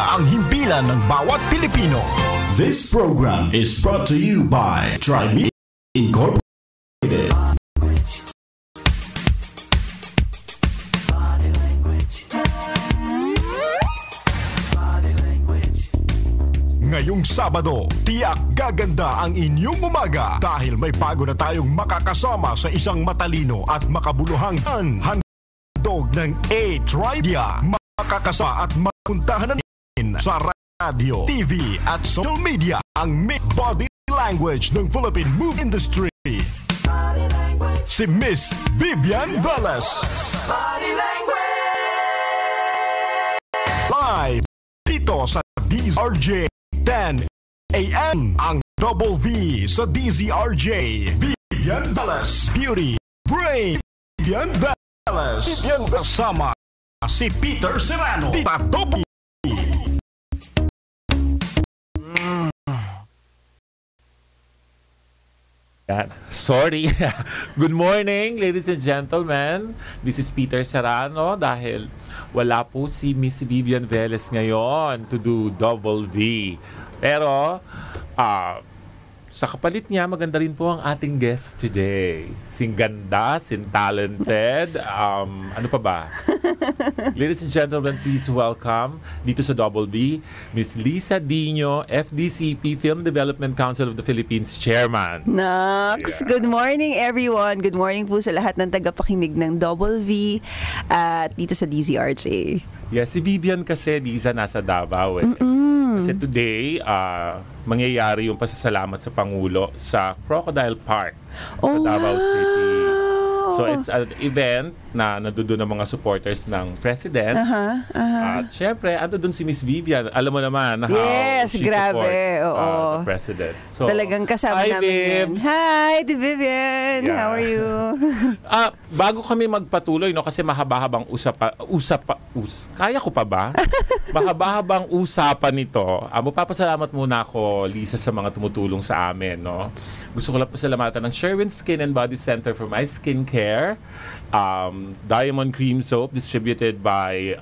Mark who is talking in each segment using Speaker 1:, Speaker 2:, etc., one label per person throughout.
Speaker 1: ang himpilan ng bawat Pilipino.
Speaker 2: This program is brought to you by Tribe Incorporated.
Speaker 1: Ngayong Sabado, tiyak gaganda ang inyong umaga dahil may bago na tayong makakasama sa isang matalino at makabuluhang handog ng A-Tribe. Makakasama at mapuntahan natin sa radio, TV at social media ang make body language ng Philippine movie industry. Si Miss Vivian Velez. Body language! Live dito sa DZRJ 10 AM ang Double V sa DZRJ. Vivian Velez Beauty Brain. Vivian Velez yang bersama si Peter Serrano. Double
Speaker 3: Sorry. Good morning, ladies and gentlemen. This is Peter Serrano dahil wala po si Miss Vivian Velez ngayon to do Double V. Pero, sa kapalit niya, maganda rin po ang ating guest today. Sing ganda, sing talented. Ano pa ba? Ladies and gentlemen, please welcome dito sa Double B, Miss Lisa Dino, FDCP, Film Development Council of the Philippines Chairman.
Speaker 4: Nox, yeah. Good morning everyone. Good morning po sa lahat ng tagapakinig ng Double V at dito sa DZRJ.
Speaker 3: Yes, si Vivian kasi, Lisa, nasa Davao. Kasi today, mangyayari yung pasasalamat sa Pangulo sa Crocodile Park sa Davao City. So it's an event na nandoon ng mga supporters ng President. At syempre, ando doon si Miss Vivian. Alam mo naman how she support the President. So,
Speaker 4: talagang kasama namin. Hi, Vivian! Yeah. How are you?
Speaker 3: Bago kami magpatuloy, no, kasi mahaba-habang kaya ko pa ba? Mahaba-habang usapan nito. Magpapasalamat muna ako, Lisa, sa mga tumutulong sa amin. No? Gusto ko lang pasalamatan ng Sherwin Skin and Body Center for My Skincare, Diamond Cream Soap distributed by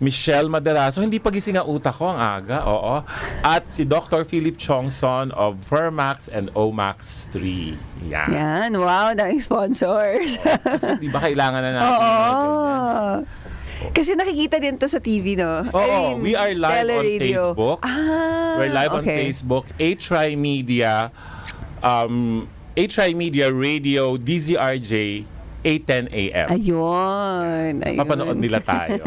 Speaker 3: Michelle Maderaso. Hindi pagising ang utak ko, ang aga. Oo. At si Dr. Philip Chongson of Fermax and Omax 3.
Speaker 4: Yan. Wow, daming sponsors.
Speaker 3: Kasi di ba kailangan na natin?
Speaker 4: Kasi nakikita din to sa TV, no?
Speaker 3: Oo, we are live on Facebook. We're live on Facebook. A-Tri Media, A-Tri Media Radio, DZRJ, 8:10 AM.
Speaker 4: Ayun.
Speaker 3: Papanood nila tayo.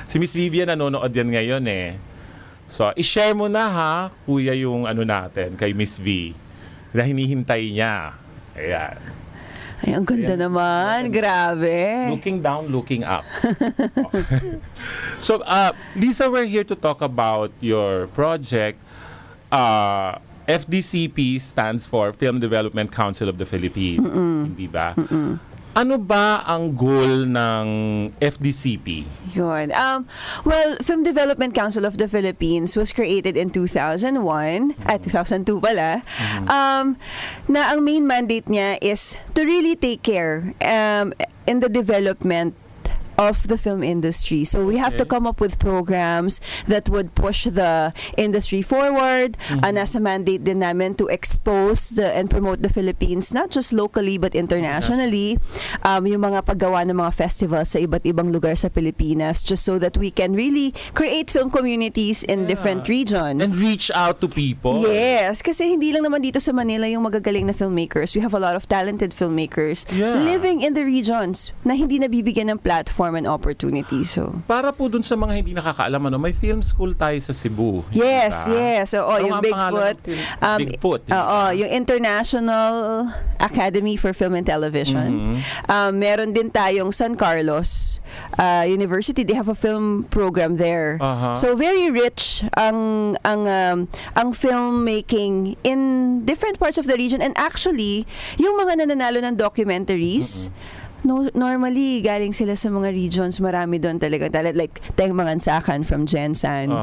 Speaker 3: Si Miss Vivian nanonood yan ngayon eh. So, i-share mo na ha, kuya, yung ano natin kay Miss V na hinihintay niya. Ayan.
Speaker 4: Ay, ang ganda naman. Grabe.
Speaker 3: Looking down, looking up. So, Lisa, we're here to talk about your project. FDCP stands for Film Development Council of the Philippines. Hindi ba? Ano ba ang goal ng FDCP?
Speaker 4: Yun. Well, Film Development Council of the Philippines was created in 2001, 2002 pala, na ang main mandate niya is to really take care in the development of the film industry. So we have to come up with programs that would push the industry forward. Nasa mandate din namin to expose and promote the Philippines, not just locally but internationally. Yung mga paggawa ng mga festivals sa iba't ibang lugar sa Pilipinas, just so that we can really create film communities in different regions.
Speaker 3: And reach out to people.
Speaker 4: Yes, kasi hindi lang naman dito sa Manila yung magagaling na filmmakers. We have a lot of talented filmmakers living in the regions na hindi nabibigyan ng platform and opportunity. So,
Speaker 3: para po dun sa mga hindi nakakaalam, may film school tayo sa Cebu.
Speaker 4: Yes, yes. So, yung Bigfoot. Yung International Academy for Film and Television. Meron din tayong San Carlos University. They have a film program there. So, very rich ang filmmaking in different parts of the region. And actually, yung mga nananalo ng documentaries, normally galing sila sa mga regions, marami doon talaga like Teng Mangansakan from Jensan.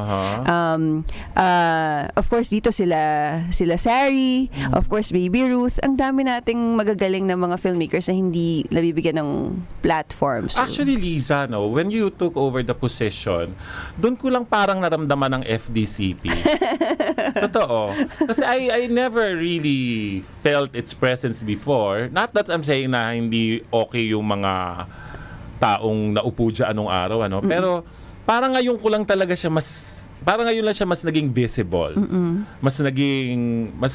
Speaker 4: Of course dito sila Sari, of course Baby Ruth. Ang dami nating magagaling na mga filmmakers na hindi nabibigyan ng platform. So,
Speaker 3: actually, Liza, no, when you took over the position, doon ko lang parang naramdaman ng FDCP. Totoo. Kasi I never really felt its presence before. Not that I'm saying na hindi okay yung mga taong naupo dyan anong araw, ano. Pero parang ngayon ko lang talaga siya parang ngayon lang siya mas naging visible. Mas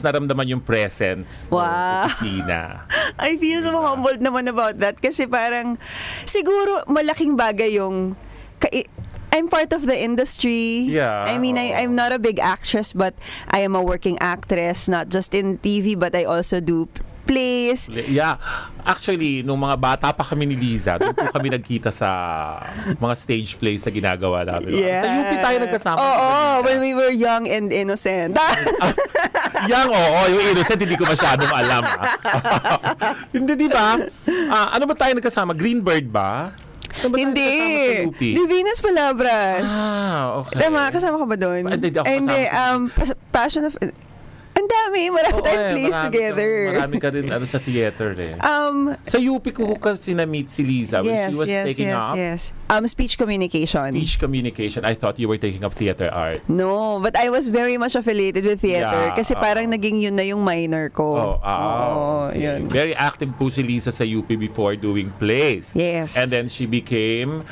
Speaker 3: naramdaman yung presence ng opisina.
Speaker 4: I feel so humbled naman about that kasi parang siguro malaking bagay yung I'm part of the industry.
Speaker 3: Yeah.
Speaker 4: I mean, I'm not a big actress, but I am a working actress, not just in TV, but I also do plays.
Speaker 3: Yeah. Actually, nung mga bata pa kami ni Liza, doon po kami nagkita sa mga stage plays na ginagawa namin.
Speaker 4: Yeah.
Speaker 3: Sa UP tayo nagkasama.
Speaker 4: When we were young and innocent.
Speaker 3: Young, yung innocent, hindi ko masyadong alam. Hindi, di ba? Ano ba tayo nagkasama? Greenbird ba?
Speaker 4: Hindi. Divinas Palabras.
Speaker 3: Okay.
Speaker 4: Tama, kasama ka ba doon?
Speaker 3: Hindi,
Speaker 4: Passion of... Ang dami, marami tayong plays together.
Speaker 3: Marami ka rin sa theater eh. Sa UP ko kasi na-meet si Liza when she was taking up.
Speaker 4: Speech communication.
Speaker 3: Speech communication. I thought you were taking up theater art.
Speaker 4: No, but I was very much affiliated with theater kasi parang naging yun na yung minor ko.
Speaker 3: Okay.
Speaker 4: Yun.
Speaker 3: Very active po si Liza sa UP before doing plays.
Speaker 4: Yes.
Speaker 3: And then she became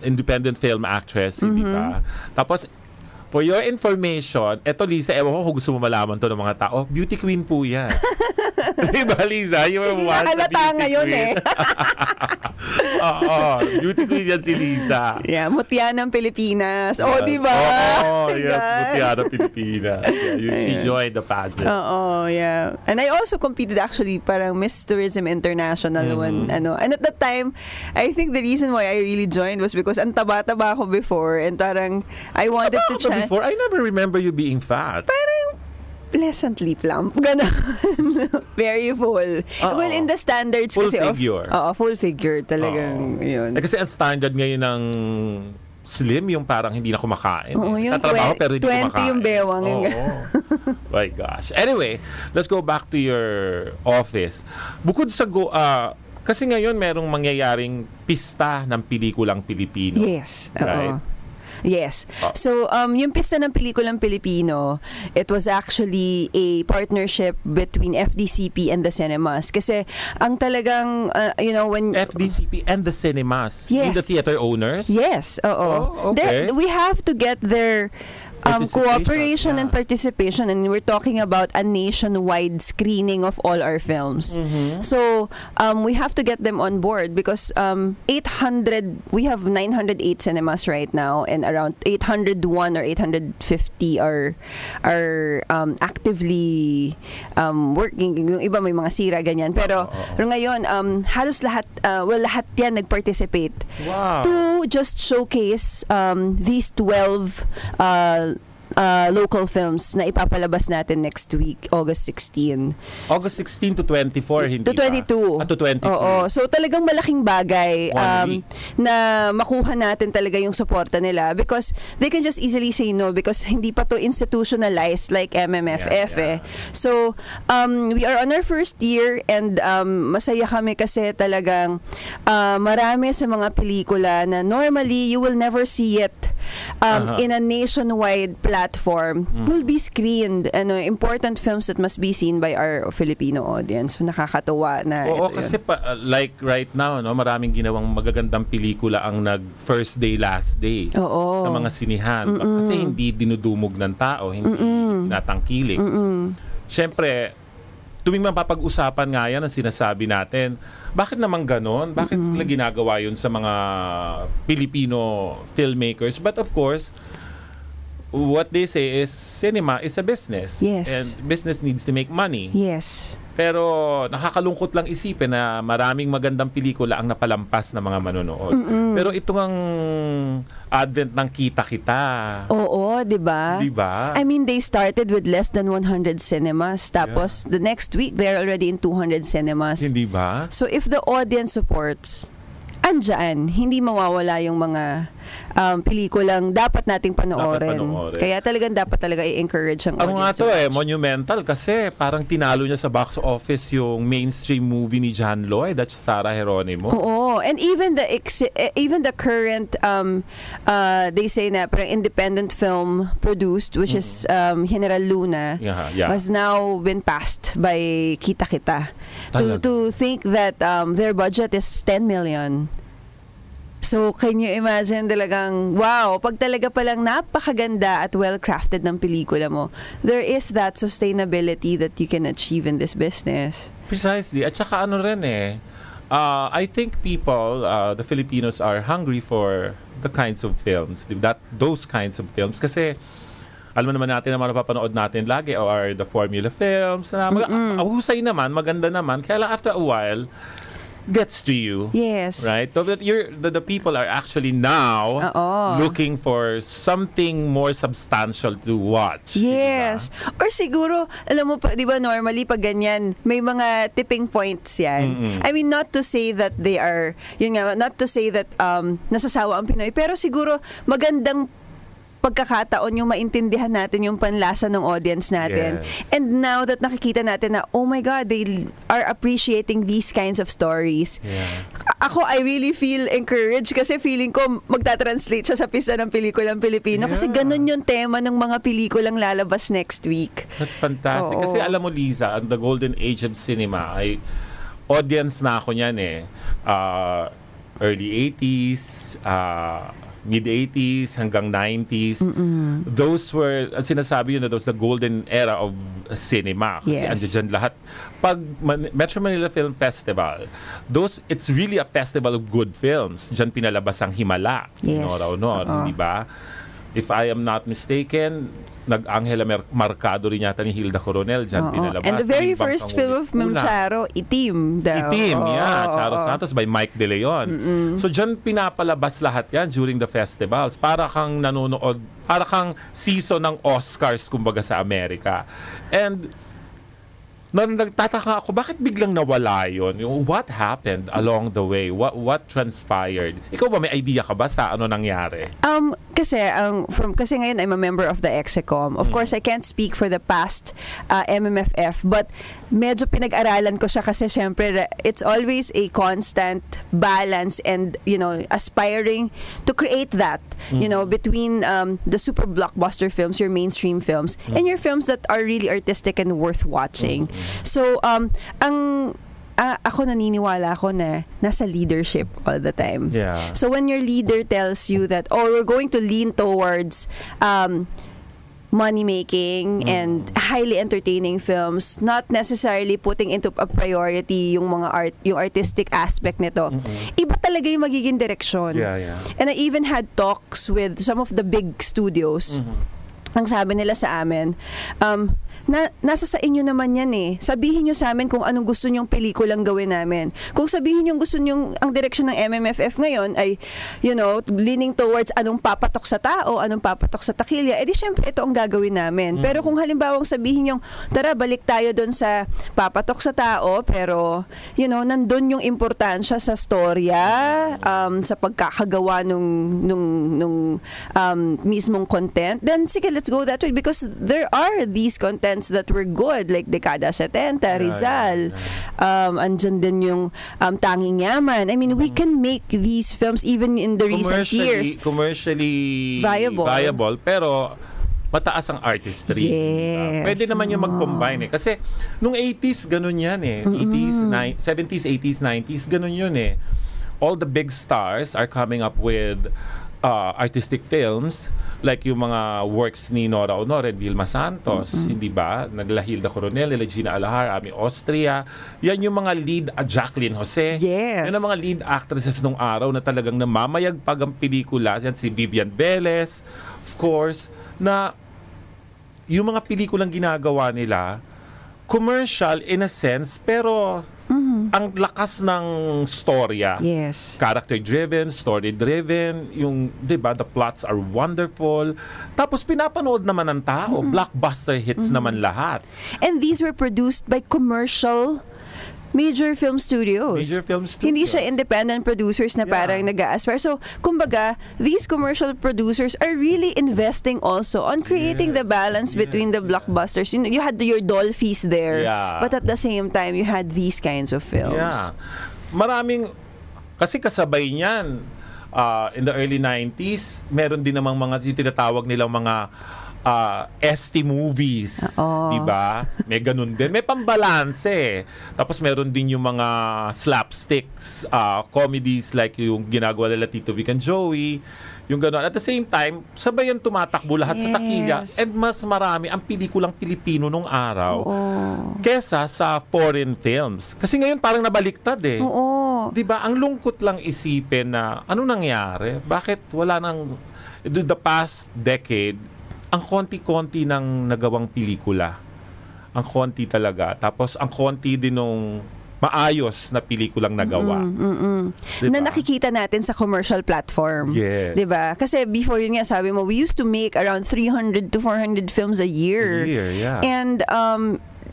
Speaker 3: independent film actress, di ba? Tapos, for your information, eto Liza, ewan ko kung gusto mo malaman to ng mga tao, beauty queen po yan. Diba, Liza? You were once a beauty
Speaker 4: ngayon
Speaker 3: queen. Beauty queen yan si Liza.
Speaker 4: Yeah, mutya ng Pilipinas. Diba?
Speaker 3: Yes, mutya ng Pilipinas. Yeah, she joined the pageant.
Speaker 4: Yeah. And I also competed actually parang Miss Tourism International one, And at that time, I think the reason why I really joined was because ang taba-taba ako before and parang I wanted to try.
Speaker 3: Before, I never remember you being fat.
Speaker 4: Parang pleasantly plump. Ganon. Very full. Well, in the standards
Speaker 3: full
Speaker 4: kasi
Speaker 3: figure.
Speaker 4: Full figure talagang yun.
Speaker 3: Kasi ang standard ngayon ng slim, yung parang hindi na kumakain.
Speaker 4: Yung
Speaker 3: tatrabaho pero hindi
Speaker 4: 20
Speaker 3: kumakain.
Speaker 4: yung bewang.
Speaker 3: My gosh. Anyway, let's go back to your office. Bukod sa kasi ngayon merong mangyayaring pista ng pelikulang Pilipino.
Speaker 4: Yes.
Speaker 3: Right?
Speaker 4: Yes. So, yung Pista ng Pelikulang Pilipino, it was actually a partnership between FDCP and the cinemas. Kasi, ang talagang, when...
Speaker 3: FDCP and the cinemas?
Speaker 4: Yes.
Speaker 3: The theater owners?
Speaker 4: Yes.
Speaker 3: Okay.
Speaker 4: We have to get their... cooperation and participation, and we're talking about a nationwide screening of all our films. So we have to get them on board because we have 908 cinemas right now, and around 801 or 850 are actively working. Yung iba may mga sira ganyan, pero ngayon halos lahat yan nag-participate to just showcase these 12 local films na ipapalabas natin next week, August 16.
Speaker 3: August 16 to 24, hindi
Speaker 4: to 22.
Speaker 3: To 22.
Speaker 4: So talagang malaking bagay na makuha natin talaga yung suporta nila because they can just easily say no because hindi pa to institutionalized like MMFF eh. So we are on our first year and masaya kami kasi talagang marami sa mga pelikula na normally you will never see it in a nationwide platform will be screened. Important films that must be seen by our Filipino audience. So nakakatuwa na.
Speaker 3: Kasi like right now, maraming ginawang magagandang pelikula ang nag-first day, last day sa mga sinihan. Kasi hindi dinudumog ng tao, hindi natangkilik. Siyempre, tuwing mapapag-usapan nga yan ang sinasabi natin, bakit naman ganon? Bakit nila ginagawa yun sa mga Filipino filmmakers? But of course, what they say is cinema is a business.
Speaker 4: Yes.
Speaker 3: And business needs to make money.
Speaker 4: Yes.
Speaker 3: Pero nakakalungkot lang isipin na maraming magandang pelikula ang napalampas ng mga manonood. Pero ito ang advent ng kita-kita.
Speaker 4: Oo, di ba?
Speaker 3: Diba?
Speaker 4: I mean, they started with less than 100 cinemas. Tapos, the next week, they're already in 200 cinemas.
Speaker 3: Hindi ba?
Speaker 4: So, if the audience supports, andyan, hindi mawawala yung mga pelikulang dapat nating panoorin. Kaya dapat talaga i-encourage ang audience.
Speaker 3: Ano nga to monumental kasi parang tinalo niya sa box office yung mainstream movie ni John Lloyd at Sarah Geronimo.
Speaker 4: Oo, and even the current they say na parang independent film produced, which is General Luna, has now been passed by Kita Kita to think that their budget is 10 million. So, can you imagine talagang, wow, pag talaga palang napakaganda at well-crafted ng pelikula mo, there is that sustainability that you can achieve in this business.
Speaker 3: Precisely. At saka ano rin I think people, the Filipinos are hungry for the kinds of films, those kinds of films. Kasi, alam naman natin na mapapanood natin lagi are the formula films. Husay naman, maganda naman. Kaya lang after a while, gets to you.
Speaker 4: Yes.
Speaker 3: Right? So that the people are actually now looking for something more substantial to watch.
Speaker 4: Yes. Diba? Or siguro, alam mo, di ba normally pag ganyan, may mga tipping points yan. I mean, not to say that they are, not to say that nasasawa ang Pinoy, pero siguro magandang pagkakataon yung maintindihan natin yung panlasa ng audience natin.
Speaker 3: Yes.
Speaker 4: And now that nakikita natin na, oh my God, they are appreciating these kinds of stories.
Speaker 3: Yeah.
Speaker 4: Ako, I really feel encouraged kasi feeling ko magta-translate siya sa pista ng pelikulang Pilipino kasi ganun yung tema ng mga pelikulang lalabas next week.
Speaker 3: That's fantastic. Kasi alam mo, Liza, the golden age of cinema ay audience na ako niyan early 80s, mid-80s hanggang 90s. Those were, sinasabi yun na those the golden era of cinema. Kasi andyan dyan lahat. Pag Metro Manila Film Festival, it's really a festival of good films. Dyan pinalabas ang Himala.
Speaker 4: Yes.
Speaker 3: Di ba? If I am not mistaken, nag-Angela Marcado rin yata ni Hilda Coronel dyan pinalabas.
Speaker 4: And the very first film of Ma'am Charo, Itim daw.
Speaker 3: Itim, Charo Santos by Mike De Leon. So dyan pinapalabas lahat yan during the festivals. Para kang nanonood, para kang season ng Oscars kumbaga sa Amerika. And nagtataka ako, bakit biglang nawala yun? What happened along the way? What transpired? Ikaw ba, may idea ka ba sa ano nangyari?
Speaker 4: Kasi ngayon I'm a member of the Execom. Of course, I can't speak for the past MMFF, but medyo pinag-aralan ko siya kasi syempre it's always a constant balance and aspiring to create that between the super blockbuster films, your mainstream films, and your films that are really artistic and worth watching. So ako naniniwala ako na nasa leadership all the time.
Speaker 3: Yeah.
Speaker 4: So when your leader tells you that, we're going to lean towards money making and highly entertaining films, not necessarily putting into a priority yung artistic aspect nito. Iba talaga yung magiging direksyon.
Speaker 3: Yeah.
Speaker 4: And I even had talks with some of the big studios. Ang sabi nila sa amin, nasa sa inyo naman yan Sabihin nyo sa amin kung anong gusto nyong pelikulang gawin namin. Kung sabihin nyo gusto nyong ang direksyon ng MMFF ngayon ay, leaning towards anong papatok sa tao, anong papatok sa takilya, edi syempre ito ang gagawin namin. Pero kung halimbawa sabihin nyo, tara balik tayo doon sa papatok sa tao, pero, nandun yung importansya sa storya, sa pagkakagawa nung mismong content, then sige, let's go that way because there are these contents that were good like Dekada 70, Rizal. Andyan din yung Tanging Yaman. I mean, we can make these films even in the recent years
Speaker 3: commercially viable pero mataas ang artistry.
Speaker 4: Yes.
Speaker 3: Pwede naman yung mag-combine kasi nung 80s ganun yan 70s, 80s, 90s ganun yun all the big stars are coming up with artistic films like yung mga works ni Nora Honor and Vilma Santos, hindi ba? Nagla Hilda Coronel, Gina Alahar, Ami Austria. Yan yung mga lead, Jacqueline Jose.
Speaker 4: Yes.
Speaker 3: Yan ang mga lead actresses nung araw na talagang namamayagpag ang pelikula. Yan si Vivian Velez, of course, na yung mga pelikulang ginagawa nila, commercial in a sense, pero ang lakas ng storya.
Speaker 4: Yes.
Speaker 3: Character-driven, story-driven, yung, di ba, the plots are wonderful. Tapos pinapanood naman ng tao. Blockbuster hits naman lahat.
Speaker 4: And these were produced by commercial major film studios.
Speaker 3: Major film studios.
Speaker 4: Hindi siya independent producers na parang nag-a-aspire. So, kumbaga, these commercial producers are really investing also on creating the balance between the blockbusters. You had your Dolphys there, but at the same time, you had these kinds of films.
Speaker 3: Yeah. Maraming, kasi kasabay niyan, in the early 90s, meron din namang mga tinatawag nilang mga ST movies, di ba? May ganun din. May pambalanse. Tapos meron din yung mga slapsticks, comedies like yung ginagawa nila Tito Vic and Joey. Yung gano'n. At the same time, sabay yan tumatakbo lahat sa takilya. And mas marami ang pelikulang Pilipino nung araw kesa sa foreign films. Kasi ngayon parang nabaliktad eh. Di ba? Ang lungkot lang isipin na ano nangyari? Bakit wala nang the past decade ang konti-konti ng nagawang pelikula. Ang konti talaga. Tapos ang konti din nung maayos na pelikulang nagawa. Diba?
Speaker 4: Na nakikita natin sa commercial platform.
Speaker 3: Yes.
Speaker 4: Diba? Kasi before yun nga, sabi mo, we used to make around 300 to 400 films a year. And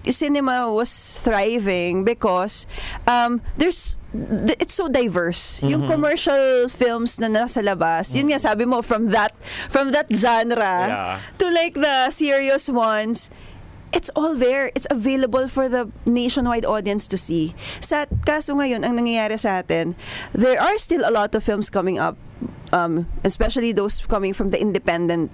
Speaker 4: cinema was thriving because it's so diverse. Yung commercial films na nasa labas, yun nga sabi mo, from that genre to like the serious ones, it's all there. It's available for the nationwide audience to see. Kaso ngayon, ang nangyayari sa atin, there are still a lot of films coming up, especially those coming from the independent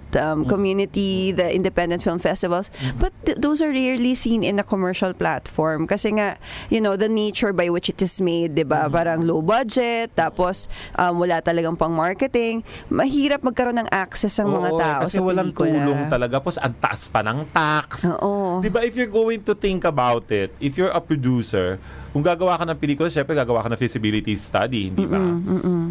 Speaker 4: community, the independent film festivals. But those are rarely seen in a commercial platform. Kasi nga, the nature by which it is made, diba? Parang low budget, tapos wala talagang pang marketing. Mahirap magkaroon ng access ang mga tao
Speaker 3: kasi
Speaker 4: sa
Speaker 3: walang
Speaker 4: pelikula.
Speaker 3: tulong talaga. Tapos ang taas pa ng tax. Diba, if you're going to think about it, if you're a producer, kung gagawa ka ng pelikula, syempre gagawa ka ng feasibility study, hindi ba?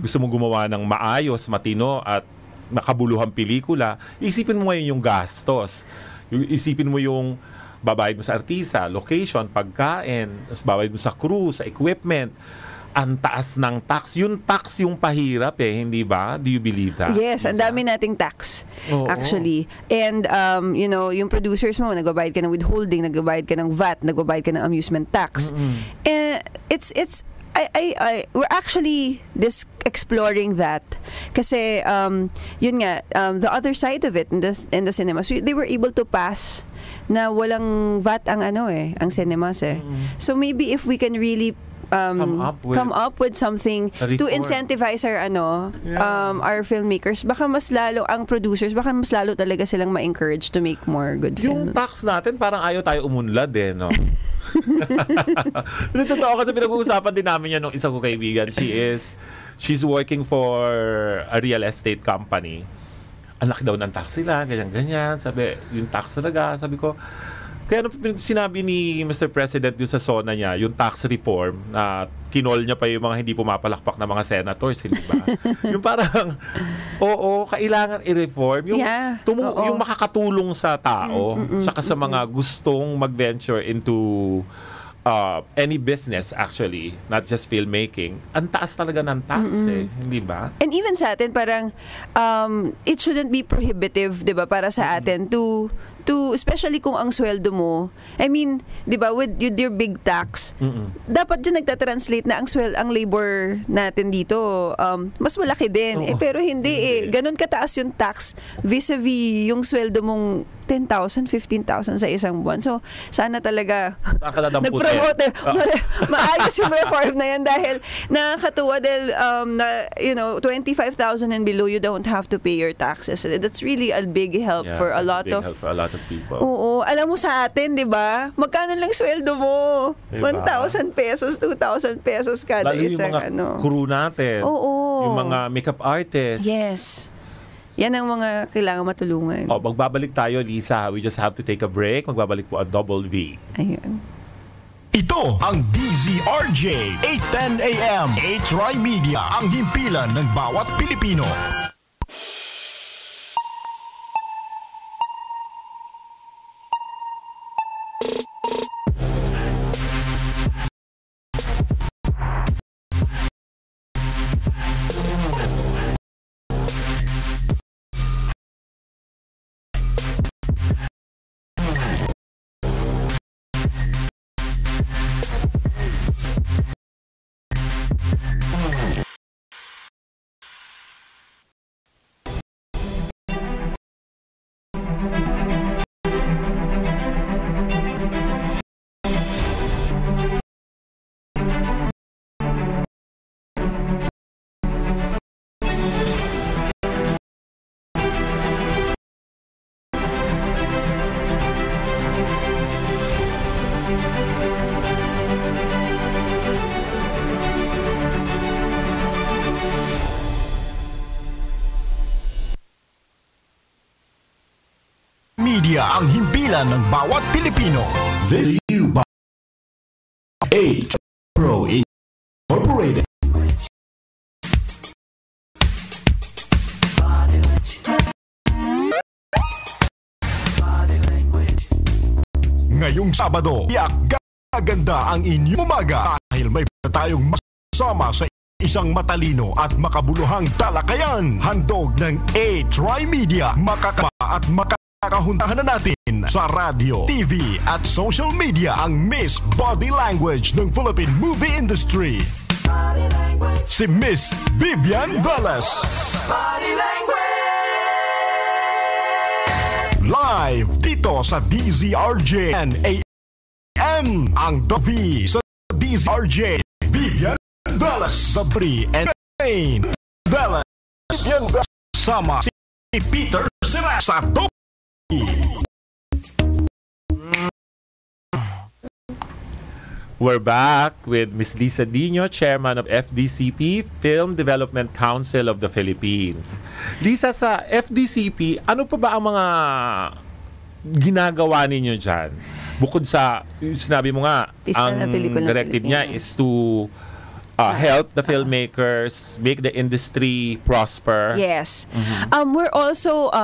Speaker 3: Gusto mong gumawa ng maayos, matino, at makabuluhang pelikula, isipin mo ngayon yung gastos. Isipin mo yung babayad mo sa artista, location, pagkain, babayad mo sa crew, sa equipment. Ang taas ng tax. Yung tax yung pahirap hindi ba? Do you believe that?
Speaker 4: Yes, ang dami nating tax, actually. And, yung producers mo, nagbabayad ka ng withholding, nagbabayad ka ng VAT, nagbabayad ka ng amusement tax. We're actually exploring that. Kasi, yun nga, the other side of it in the cinemas, they were able to pass na walang VAT ang ang cinemas So maybe if we can really come up with something to incentivize our filmmakers, baka mas lalo ang producers, baka mas lalo talaga silang ma-encourage to make more good films.
Speaker 3: Yung tax natin, parang ayaw tayo umunlad no? Totoo kasi pinag-uusapan din namin yan nung isang ko kaibigan. She's working for a real estate company. Ang laki daw ng tax sila, ganyan-ganyan. Sabi, yung tax talaga, sabi ko, kaya sinabi ni Mr. President dun sa SONA niya, yung tax reform, na kinol niya pa yung mga hindi pumapalakpak na mga senators, hindi ba? Yung parang, kailangan i-reform. Yung makakatulong sa tao, saka sa mga gustong mag-venture into any business actually, not just filmmaking. Ang taas talaga ng tax hindi ba?
Speaker 4: And even sa atin, parang, it shouldn't be prohibitive, di ba, para sa atin to especially kung ang sweldo mo, I mean, 'di ba, with your big tax, dapat din nagta-translate na ang labor natin dito mas malaki din. Pero hindi ganun kataas yung tax vis-a-vis yung sweldo mong 10,000, 15,000 sa isang buwan. So, sana talaga nag-promote. Maayos yung reform na yan dahil nakakatuwa dahil 25,000 and below, you don't have to pay your taxes. That's really a big help for a lot of
Speaker 3: people.
Speaker 4: Oo. Alam mo sa atin, di ba? Magkano lang sweldo mo?
Speaker 3: Diba?
Speaker 4: 1,000 pesos, 2,000 pesos kada
Speaker 3: lalo
Speaker 4: isang
Speaker 3: yung mga crew natin. Yung mga makeup artists.
Speaker 4: Yes. Yan ang mga kailangan matulungan.
Speaker 3: Magbabalik tayo, Lisa. We just have to take a break. Magbabalik po ang Double V.
Speaker 4: Ayun.
Speaker 1: Ito ang DZRJ 810 AM H-Rai Media, ang himpilan ng bawat Pilipino. Media ang himpilan ng bawat Pilipino.
Speaker 2: This is you by H Pro Incorporated.
Speaker 1: Ngayong Sabado, tiyak gaganda ang inyong umaga dahil may tayong masama sa isang matalino at makabuluhang talakayan. Handog ng A-Tri-Media, makakaba at makakahuntahan na natin sa radio, TV at social media ang Miss Body Language ng Philippine Movie Industry. Si Miss Vivian Velez. Body Language! Live dito sa DZRJ and AM ang The V sa DZRJ. Vivian Velez, The Bri and Wayne Velez. Yan sama si Peter Sira sa Top.
Speaker 3: We're back with Miss Lisa Dino, Chairman of FDCP, Film Development Council of the Philippines. Lisa, sa FDCP, ano pa ba ang mga ginagawa ninyo dyan? Bukod sa, sinabi mo nga, ang directive niya is to help the filmmakers make the industry prosper.
Speaker 4: Yes. We're also,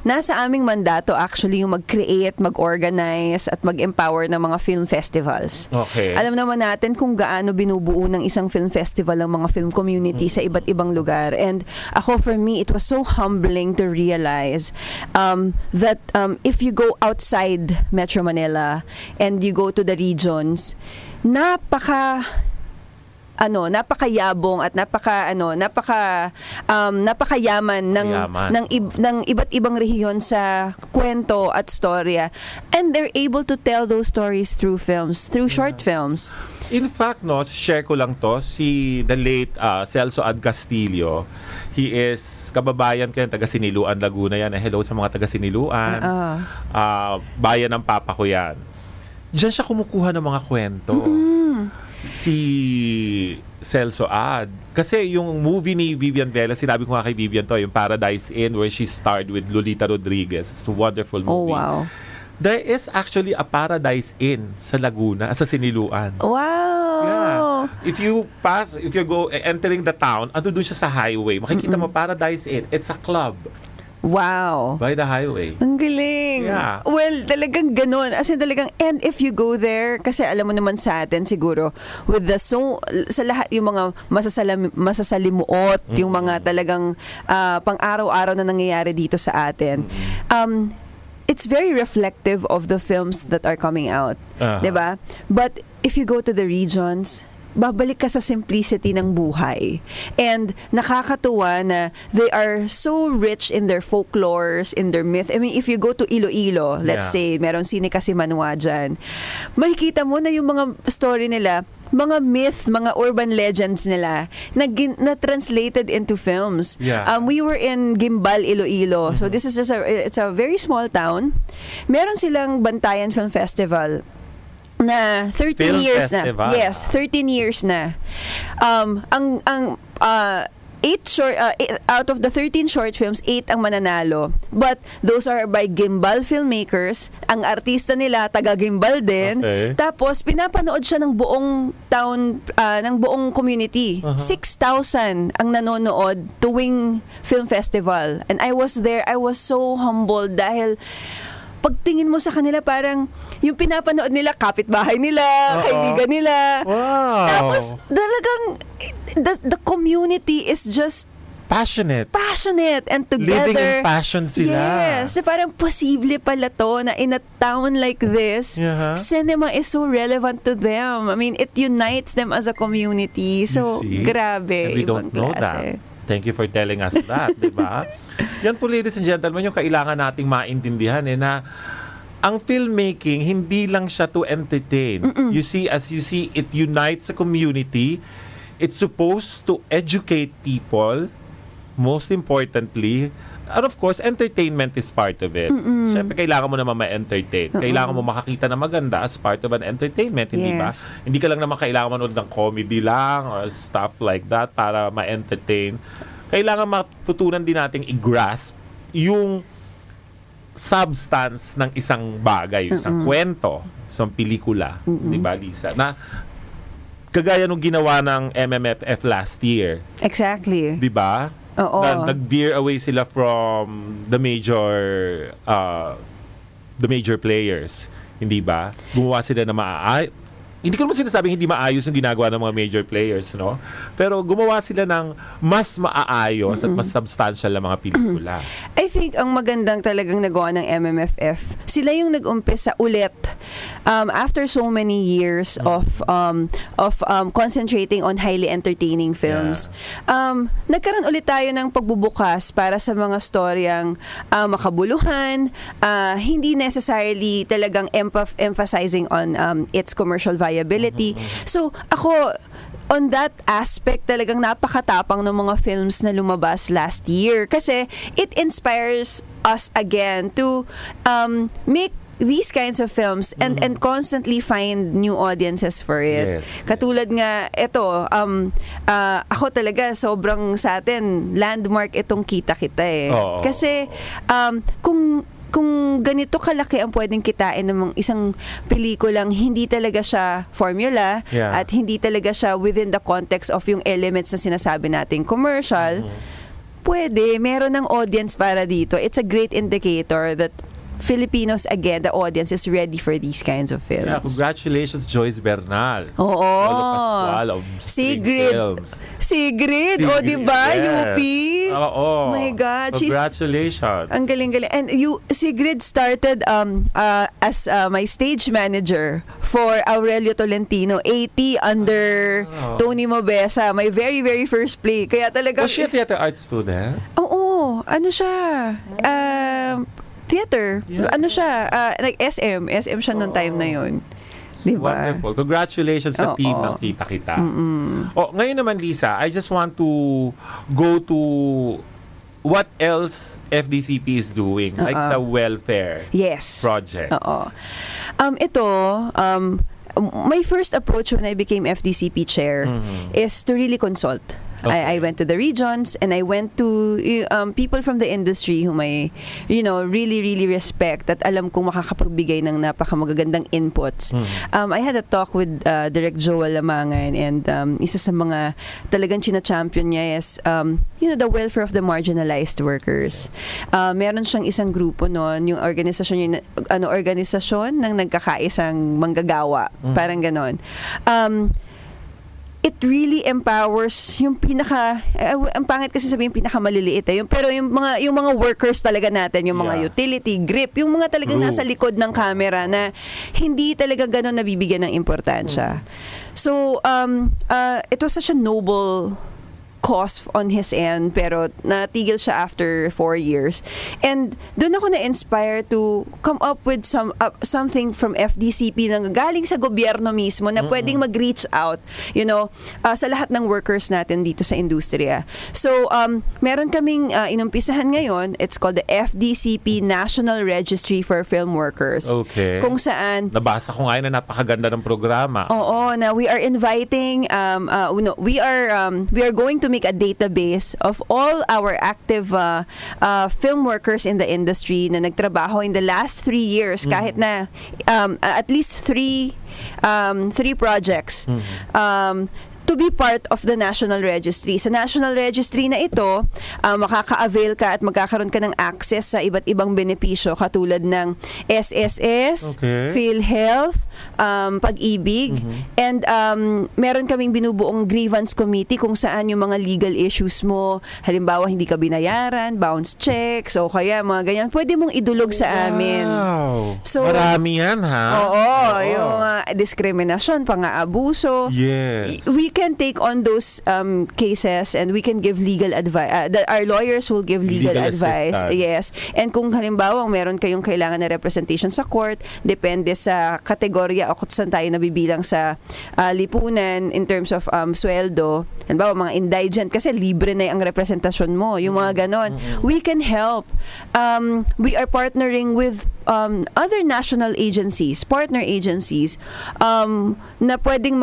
Speaker 4: nasa aming mandato actually yung mag-create, mag-organize, at mag-empower ng mga film festivals.
Speaker 3: Okay.
Speaker 4: Alam naman natin kung gaano binubuo ng isang film festival ang mga film community sa iba't ibang lugar. And ako, for me, it was so humbling to realize that if you go outside Metro Manila and you go to the regions, napakayabong at napakayaman ng iba't ibang rehiyon sa kwento at storya, and they're able to tell those stories through films, through short films.
Speaker 3: In fact, no, share ko lang to, si the late Celso Ad Castillo, he is kababayan ko yan, taga Siniluan, Laguna yan. Hello sa mga taga Siniluan. Bayan ng papa ko yan. Diyan siya kumukuha ng mga kwento. Si Celso Ad. Kasi yung movie ni Vivian Velez, sinabi ko nga kay Vivian to, yung Paradise Inn, where she starred with Lolita Rodriguez. It's a wonderful movie.
Speaker 4: Oh, wow.
Speaker 3: There is actually a Paradise Inn sa Laguna, sa Siniluan.
Speaker 4: Wow!
Speaker 3: Yeah. If you go entering the town, ando doon siya sa highway, makikita mo Paradise Inn. It's a club.
Speaker 4: Wow.
Speaker 3: By the highway.
Speaker 4: Ang galing.
Speaker 3: Yeah.
Speaker 4: Well, talagang ganun. As in talagang, and if you go there, kasi alam mo naman sa atin siguro, with the sa lahat yung mga masasalimuot, yung mga talagang pang-araw-araw na nangyayari dito sa atin, it's very reflective of the films that are coming out. Diba? But if you go to the regions, babalik ka sa simplicity ng buhay. And nakakatuwa na they are so rich in their folklores, in their myth. I mean, if you go to Iloilo, let's say, meron Sine Kasimanwa dyan, makikita mo na yung mga story nila, mga myth, mga urban legends nila na translated into films. We were in Gimbal, Iloilo. So this is just it's a very small town. Meron silang Bantayan Film Festival na 13
Speaker 3: Film
Speaker 4: years
Speaker 3: festival.
Speaker 4: na. Yes, 13 years na. Out of the 13 short films, 8 ang mananalo. But those are by Gimbal filmmakers. Ang artista nila taga Gimbal din.
Speaker 3: Okay.
Speaker 4: Tapos pinapanood siya ng buong town, ng buong community. 6,000 ang nanonood tuwing film festival. And I was there. I was so humbled dahil pagtingin mo sa kanila, parang yung pinapanood nila, kapitbahay nila, kaibigan nila.
Speaker 3: Wow.
Speaker 4: Tapos, talagang, the community is just
Speaker 3: passionate
Speaker 4: and together.
Speaker 3: Living in passion sila.
Speaker 4: Yes. Parang posible pala to na in a town like this, cinema is so relevant to them. I mean, it unites them as a community. So, grabe.
Speaker 3: And we don't know that. Thank you for telling us that, di ba? Yan po, ladies and gentlemen, yung kailangan nating maintindihan na ang filmmaking, hindi lang siya to entertain. You see, as you see, it unites a community. It's supposed to educate people, most importantly. And of course, entertainment is part of it. Siyempre, kailangan mo naman ma-entertain. Kailangan mo makakita na maganda as part of an entertainment, hindi ba? Hindi ka lang naman kailangan manood ng comedy lang or stuff like that para ma-entertain. Kailangan matutunan din nating i-grasp yung substance ng isang bagay, isang kwento, isang pelikula. Di ba, Lisa? Na kagaya nung ginawa ng MMFF last year.
Speaker 4: Exactly.
Speaker 3: Di ba?
Speaker 4: Oo.
Speaker 3: Nag-veer away sila from the major players. Hindi ba? Gumawa sila na hindi ko naman sinasabing hindi maayos yung ginagawa ng mga major players, no? Pero gumawa sila ng mas maaayos at mas substantial na mga pelikula.
Speaker 4: I think ang magandang talagang nagawa ng MMFF, sila yung nag-umpisa ulit after so many years of concentrating on highly entertaining films. Nagkaroon ulit tayo ng pagbubukas para sa mga storyang makabuluhan, hindi necessarily talagang emphasizing on its commercial viability. So, ako, on that aspect, talagang napakatapang ng mga films na lumabas last year. Kasi, it inspires us again to make these kinds of films and constantly find new audiences for it.
Speaker 3: Yes.
Speaker 4: Katulad nga, ito, ako talaga, sobrang sa atin, landmark itong Kita-Kita eh.
Speaker 3: Oo.
Speaker 4: Kasi, kung ganito kalaki ang pwedeng kitain ng isang pelikulang hindi talaga siya formula at hindi talaga siya within the context of yung elements na sinasabi nating commercial, pwede, meron ng audience para dito. It's a great indicator that Filipinos, again, the audience is ready for these kinds of films.
Speaker 3: Yeah, congratulations, Joyce Bernal.
Speaker 4: Oo.
Speaker 3: Lolo Pascual of Spring Films.
Speaker 4: Sigrid, o diba, UP?
Speaker 3: Oo.
Speaker 4: My God.
Speaker 3: Congratulations.
Speaker 4: Ang galing-galing. And Sigrid started as my stage manager for Aurelio Tolentino, 80 under Tony Mobesa, my very, very first play. Kaya talaga...
Speaker 3: Was she a theater arts student?
Speaker 4: Oo. Ano siya? Theater.
Speaker 3: Yeah.
Speaker 4: Ano siya? Like SM. SM siya noong time na yun. Diba?
Speaker 3: Wonderful. Congratulations sa team ng Kita-Kita. Ngayon naman, Lisa, I just want to go to what else FDCP is doing, like the welfare project. My first approach when I became FDCP chair is to really consult. I went to the regions and I went to people from the industry whom I really, really respect at alam kong makakapagbigay ng napakamagagandang inputs. I had a talk with Direct Joel Lamangan and isa sa mga talagang china-champion niya is the welfare of the marginalized workers. Meron siyang isang grupo noon, yung organisasyon ng nagkakaisang manggagawa. Parang ganon. It really empowers yung ang pangit kasi sabihin pinakamaliliit pero yung mga workers talaga natin, yung mga utility, grip, yung mga talagang nasa likod ng camera na hindi talaga gano'n nabibigyan ng importansya. So, it was such a noble cause on his end, pero natigil siya after 4 years. And doon ako na-inspire to come up with something from FDCP na galing sa gobyerno mismo na pwedeng mag-reach out, sa lahat ng workers natin dito sa industriya. So, meron kaming inumpisahan ngayon. It's called the FDCP National Registry for Film Workers. Okay.
Speaker 4: Kung saan...
Speaker 3: Nabasa ko ngayon na napakaganda ng programa.
Speaker 4: Oo, na we are inviting, we are going to make a database of all our active film workers in the industry na nagtrabaho in the last 3 years, kahit na at least three projects. To be part of the National Registry. Sa National Registry na ito, makaka-avail ka at magkakaroon ka ng access sa iba't ibang benepisyo katulad ng SSS, PhilHealth, Pag-ibig, and meron kaming binubuong grievance committee kung saan yung mga legal issues mo, halimbawa hindi ka binayaran, bounce checks, o kaya mga ganyan, pwede mong idulog sa amin. So,
Speaker 3: marami yan, ha?
Speaker 4: Oo. Yung diskriminasyon, pang-aabuso.
Speaker 3: Yes.
Speaker 4: We can take on those cases and we can give legal advice. Our lawyers will give legal advice.
Speaker 3: Assistance.
Speaker 4: Yes. And kung halimbawa meron kayong kailangan na representation sa court, depende sa kategorya o kung saan tayo nabibilang sa lipunan in terms of sweldo. Halimbawa mga indigent kasi libre na ang representasyon mo. Yung mga ganon. We can help. We are partnering with other national agencies, partner agencies na pwedeng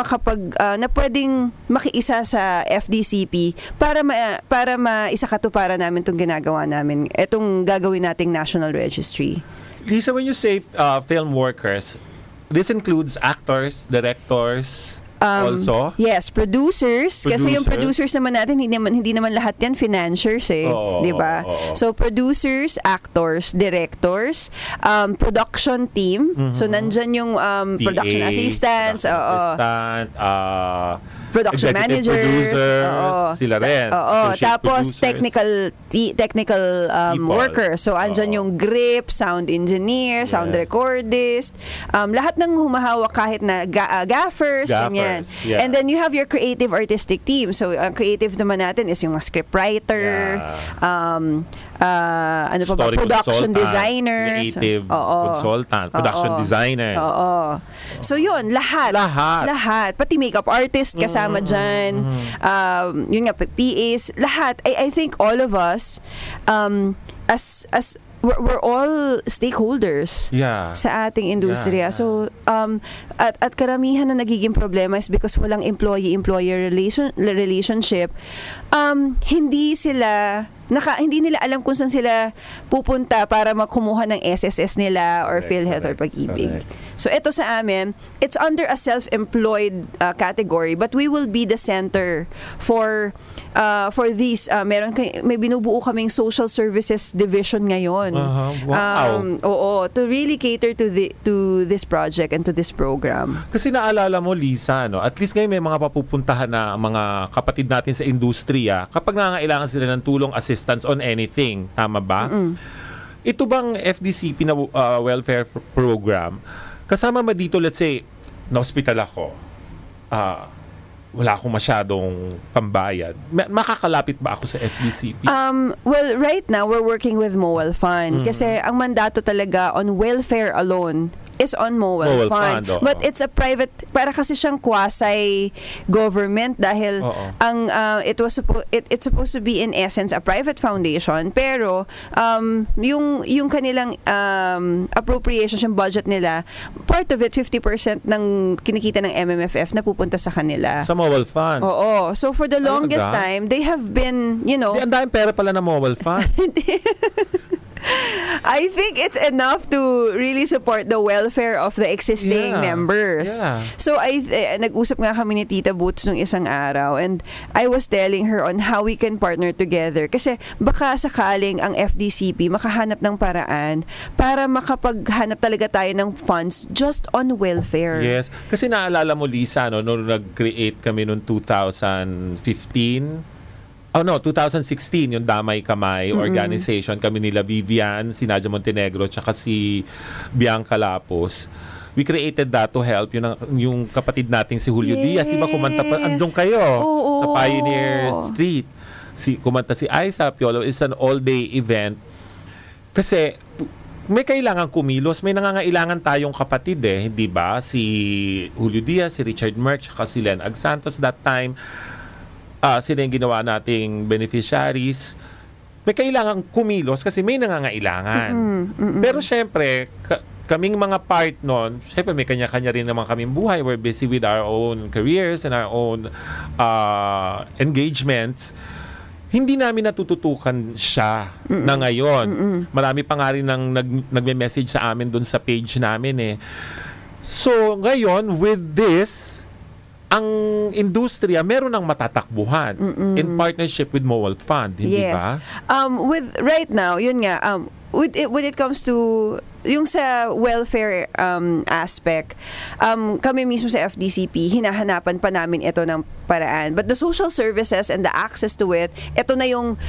Speaker 4: makiisa sa FDCP para maisakatuparan namin itong ginagawa namin, itong gagawin nating national registry.
Speaker 3: Lisa, when you say film workers, this includes actors, directors, also?
Speaker 4: Yes, producers. Kasi yung producers naman natin, hindi naman lahat yan financiers di ba? So, producers, actors, directors, production team. So, nandyan yung production assistants, production managers,
Speaker 3: sila rin.
Speaker 4: Tapos technical workers. So andyan yung grip, sound engineer, sound recordist, lahat ng humahawak kahit na gaffers, ganyan.
Speaker 3: Yeah.
Speaker 4: And then you have your creative artistic team. So ang creative naman natin is yung scriptwriter, ano pa ba? Production designer,
Speaker 3: creative consultant, production designer.
Speaker 4: So yun, lahat. Pati makeup artist kasama dyan. Yun nga, PAs, lahat. I think all of us, as we're all stakeholders sa ating industriya. So, at karamihan na nagiging problema is because walang employee-employer relationship. Hindi nila alam kung saan sila pupunta para makumuha ng SSS nila or PhilHealth or Pag-ibig. So ito sa amin, it's under a self-employed category, but we will be the center for these. May binubuo kaming social services division ngayon. To really cater to this project and to this program.
Speaker 3: Kasi naalala mo, Lisa, no? At least ngayon may mga papupuntahan na mga kapatid natin sa industriya kapag nangangailangan sila ng tulong, assistance on anything. Tama ba? Ito bang FDCP na welfare program, kasama ba dito, let's say, na-hospital ako, wala akong masyadong pambayad, makakalapit ba ako sa FDCP?
Speaker 4: Well, right now, we're working with MOEL Fund. Kasi ang mandato talaga on welfare alone is on MOEL Fund. But it's a private, para kasi siyang quasi-government dahil it's supposed to be in essence a private foundation, pero yung kanilang appropriations, yung budget nila, part of it, 50% ng kinikita ng MMFF na pupunta sa kanila.
Speaker 3: Sa MOEL Fund?
Speaker 4: Oo. So for the longest time, they have been,
Speaker 3: ang daming pera pala na MOEL Fund.
Speaker 4: I think it's enough to really support the welfare of the existing members. So nag-usap nga kami ni Tita Boots nung isang araw, and I was telling her on how we can partner together. Kasi baka sakaling ang FDCP makahanap ng paraan para makapaghanap talaga tayo ng funds just on welfare.
Speaker 3: Yes. Kasi naalala mo, Lisa, nung nag-create kami noong 2015, 2016, yung Damay Kamay organization, kami nila Vivian, si Nadia Montenegro, tsaka si Bianca Lapos. We created that to help yung kapatid nating si Julio Diaz. Diba kumanta pa, andun kayo sa Pioneer Street. Kumanta si Aiza Piolo. It's an all-day event. Kasi may kailangan kumilos, may nangangailangan tayong kapatid di ba? Si Julio Diaz, si Richard Merck, tsaka si Len Agsantos that time. Sila yung ginawa nating beneficiaries. May kailangan kumilos kasi may nangangailangan. Pero syempre, kaming mga part nun, syempre may kanya-kanya rin naman kaming buhay. We're busy with our own careers and our own engagements. Hindi namin natututukan siya na ngayon. Marami pa nga rin nagme-message sa amin dun sa page namin So, ngayon, with this, ang industriya meron ng matatakbuhan in partnership with MOEL Fund, hindi ba?
Speaker 4: With right now, yun nga, when it comes to yung sa welfare aspect, kami mismo sa FDCP, hinahanapan pa namin ito ng paraan. But the social services and the access to it, ito na yung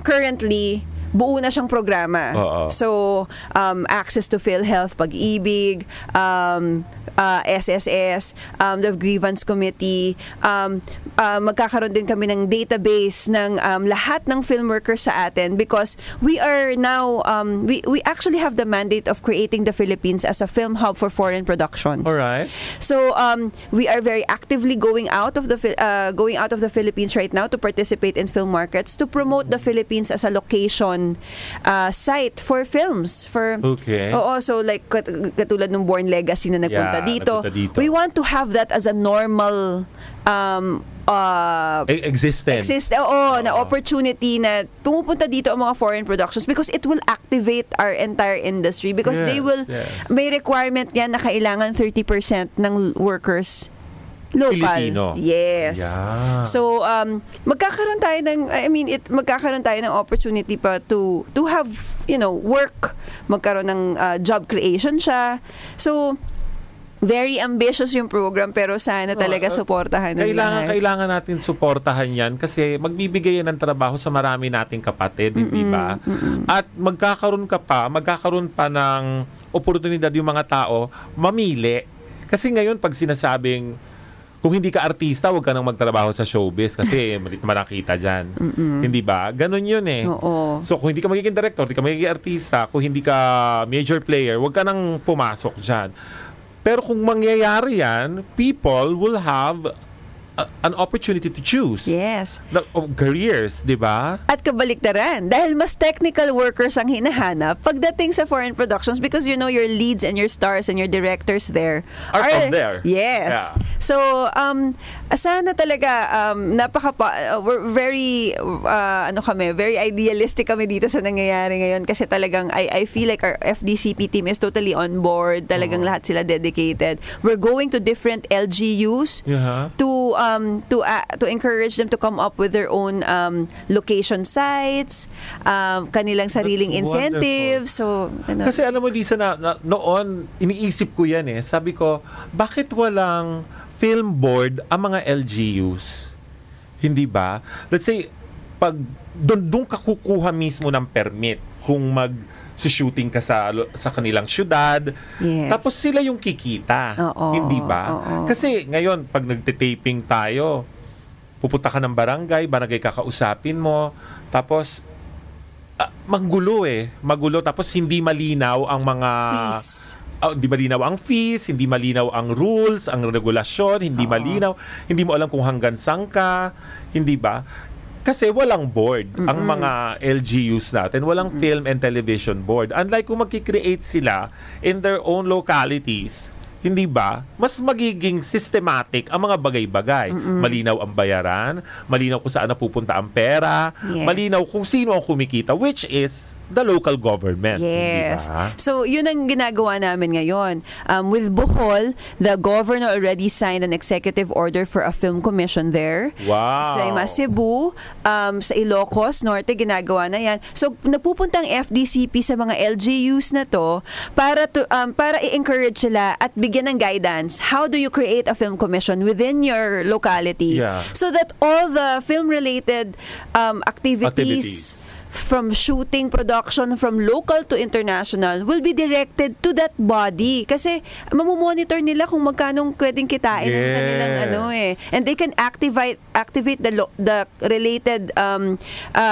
Speaker 4: currently buo na siyang programa. So, access to PhilHealth, Pag-ibig, SSS, the Grievance Committee, magkakaroon din kami ng database ng lahat ng film workers sa atin because we are now, we actually have the mandate of creating the Philippines as a film hub for foreign productions.
Speaker 3: Alright.
Speaker 4: So, we are very actively going out of the Philippines right now to participate in film markets to promote the Philippines as a location site for films. So like katulad ng Born Legacy na nagpunta dito. We want to have that as a normal na opportunity na pumupunta dito ang mga foreign productions because it will activate our entire industry because they will may requirement yan na kailangan 30% ng workers local.
Speaker 3: Filipino.
Speaker 4: Yes.
Speaker 3: Yeah.
Speaker 4: So magkakaroon tayo ng opportunity pa to have, work, magkaroon ng job creation siya. So very ambitious yung program pero sana talaga suportahan ng lahat.
Speaker 3: Kailangan natin suportahan yan kasi magbibigay yan ng trabaho sa marami nating kapatid, hindi ba? At magkakaroon pa ng oportunidad yung mga tao mamili. Kasi ngayon pag sinasabing kung hindi ka artista, huwag ka nang magtrabaho sa showbiz kasi malit nakita dyan. Hindi ba? Ganon yun eh. So, kung hindi ka magiging director, hindi ka magiging artista, kung hindi ka major player, huwag ka nang pumasok dyan. Pero kung mangyayari yan, people will have an opportunity to choose.
Speaker 4: Yes.
Speaker 3: Of careers, di ba?
Speaker 4: At kabaliktaran, dahil mas technical workers ang hinahanap pagdating sa foreign productions because your leads and your stars and your directors there
Speaker 3: are from there.
Speaker 4: Yes. Yeah. So, sana talaga we're very very idealistic kami dito sa nangyayari ngayon kasi talagang I feel like our FDCP team is totally on board. Talagang lahat sila dedicated. We're going to different LGUs to encourage them to come up with their own location sites, kanilang sariling incentives. So,
Speaker 3: kasi alam mo Lisa na noon iniisip ko yan eh. Sabi ko, bakit walang film board ang mga LGUs? Hindi ba? Let's say pag doon ka kukuha mismo ng permit kung shooting ka sa kanilang syudad.
Speaker 4: Yes.
Speaker 3: Tapos sila yung kikita. Hindi ba? Kasi ngayon, pag nagte-taping tayo, pupunta ka ng barangay kakausapin mo, tapos magulo eh. Magulo, tapos hindi malinaw ang mga
Speaker 4: fees.
Speaker 3: Hindi malinaw ang fees, hindi malinaw ang rules, ang regulasyon, hindi malinaw, hindi mo alam kung hanggang saan ka, hindi ba? Kasi walang board ang mga LGUs natin. Walang film and television board. Unlike kung magkikreate sila in their own localities, hindi ba? Mas magiging systematic ang mga bagay-bagay. Malinaw ang bayaran, malinaw kung saan napupunta ang pera, malinaw kung sino ang kumikita, which is the local government.
Speaker 4: Yes. So, yun ang ginagawa namin ngayon. With Bohol, the governor already signed an executive order for a film commission there.
Speaker 3: Wow.
Speaker 4: Sa Cebu, sa Ilocos Norte, ginagawa na yan. So, napupunta ang FDCP sa mga LGUs na to para i-encourage sila at bigyan ng guidance. How do you create a film commission within your locality?
Speaker 3: Yeah.
Speaker 4: So that all the film-related activities from shooting, production, from local to international will be directed to that body. Kasi mamomonitor nila kung magkano pwedeng kitain ng kanilang And they can activate the related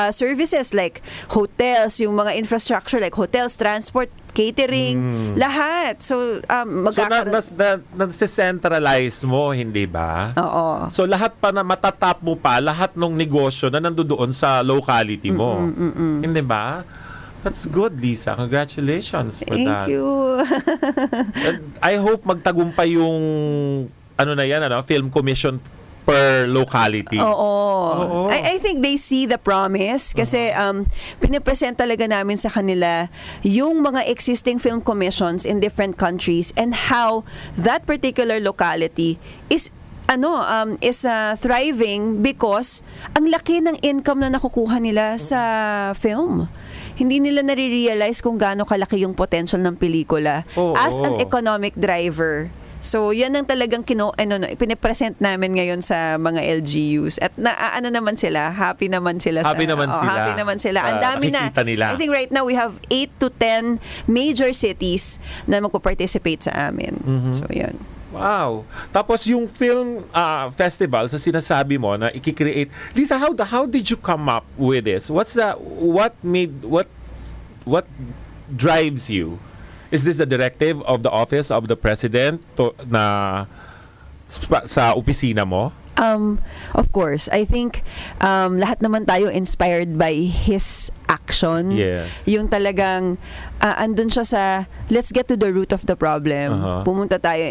Speaker 4: services like hotels, yung mga infrastructure like hotels, transport, catering, lahat. So, nasa-centralize
Speaker 3: mo, hindi ba?
Speaker 4: Oo.
Speaker 3: So, lahat pa na matatap mo pa, lahat ng negosyo na nandoon sa locality mo. Hindi ba? That's good, Lisa. Congratulations for that.
Speaker 4: Thank you.
Speaker 3: I hope magtagumpay yung film commission per locality.
Speaker 4: Oo. I think they see the promise kasi pinapresent talaga namin sa kanila yung mga existing film commissions in different countries and how that particular locality is thriving because ang laki ng income na nakukuha nila sa film. Hindi nila nare-realize kung gaano kalaki yung potential ng pelikula as an economic driver So, yan ang talagang pinipresent namin ngayon sa mga LGUs. At ano naman sila, happy naman sila.
Speaker 3: Happy naman sila.
Speaker 4: Happy naman sila. Ang dami na.
Speaker 3: Nila.
Speaker 4: I think right now we have 8 to 10 major cities na magpo-participate sa amin. So, yan.
Speaker 3: Wow. Tapos yung film festival sa sinasabi mo na i-create. Lisa, how did you come up with this? What drives you? Is this the directive of the office of the president sa opisina mo?
Speaker 4: Of course, I think lahat naman tayo inspired by his action.
Speaker 3: Yes.
Speaker 4: Yung talagang andun siya sa let's get to the root of the problem. Pumunta tayo.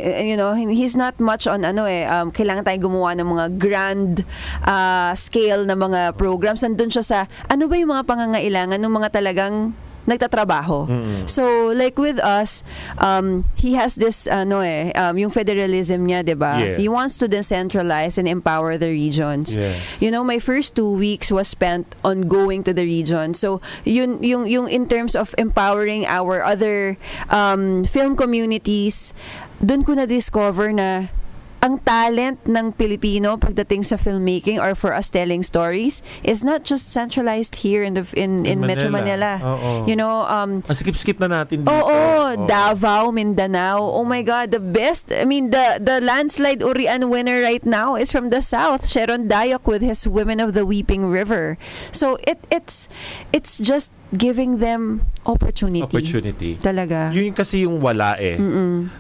Speaker 4: He's not much on kailangan tayo gumawa ng mga grand scale na mga programs. Andun siya sa ano ba yung mga pangangailangan ng mga talagang nagtatrabaho. So, like with us, he has this, yung federalism niya, diba?
Speaker 3: Yeah.
Speaker 4: He wants to decentralize and empower the regions.
Speaker 3: Yes.
Speaker 4: My first 2 weeks was spent on going to the region. So, yung in terms of empowering our other film communities, dun ko na-discover na ang talent ng Pilipino pagdating sa filmmaking or for us telling stories is not just centralized here in Metro Manila.
Speaker 3: Skip na natin dito.
Speaker 4: Davao, Mindanao. Oh my God, the best. I mean, the landslide Urian winner right now is from the south, Sharon Dayok with his Women of the Weeping River. So it's just giving them opportunity. Talaga.
Speaker 3: Yun kasi yung wala eh.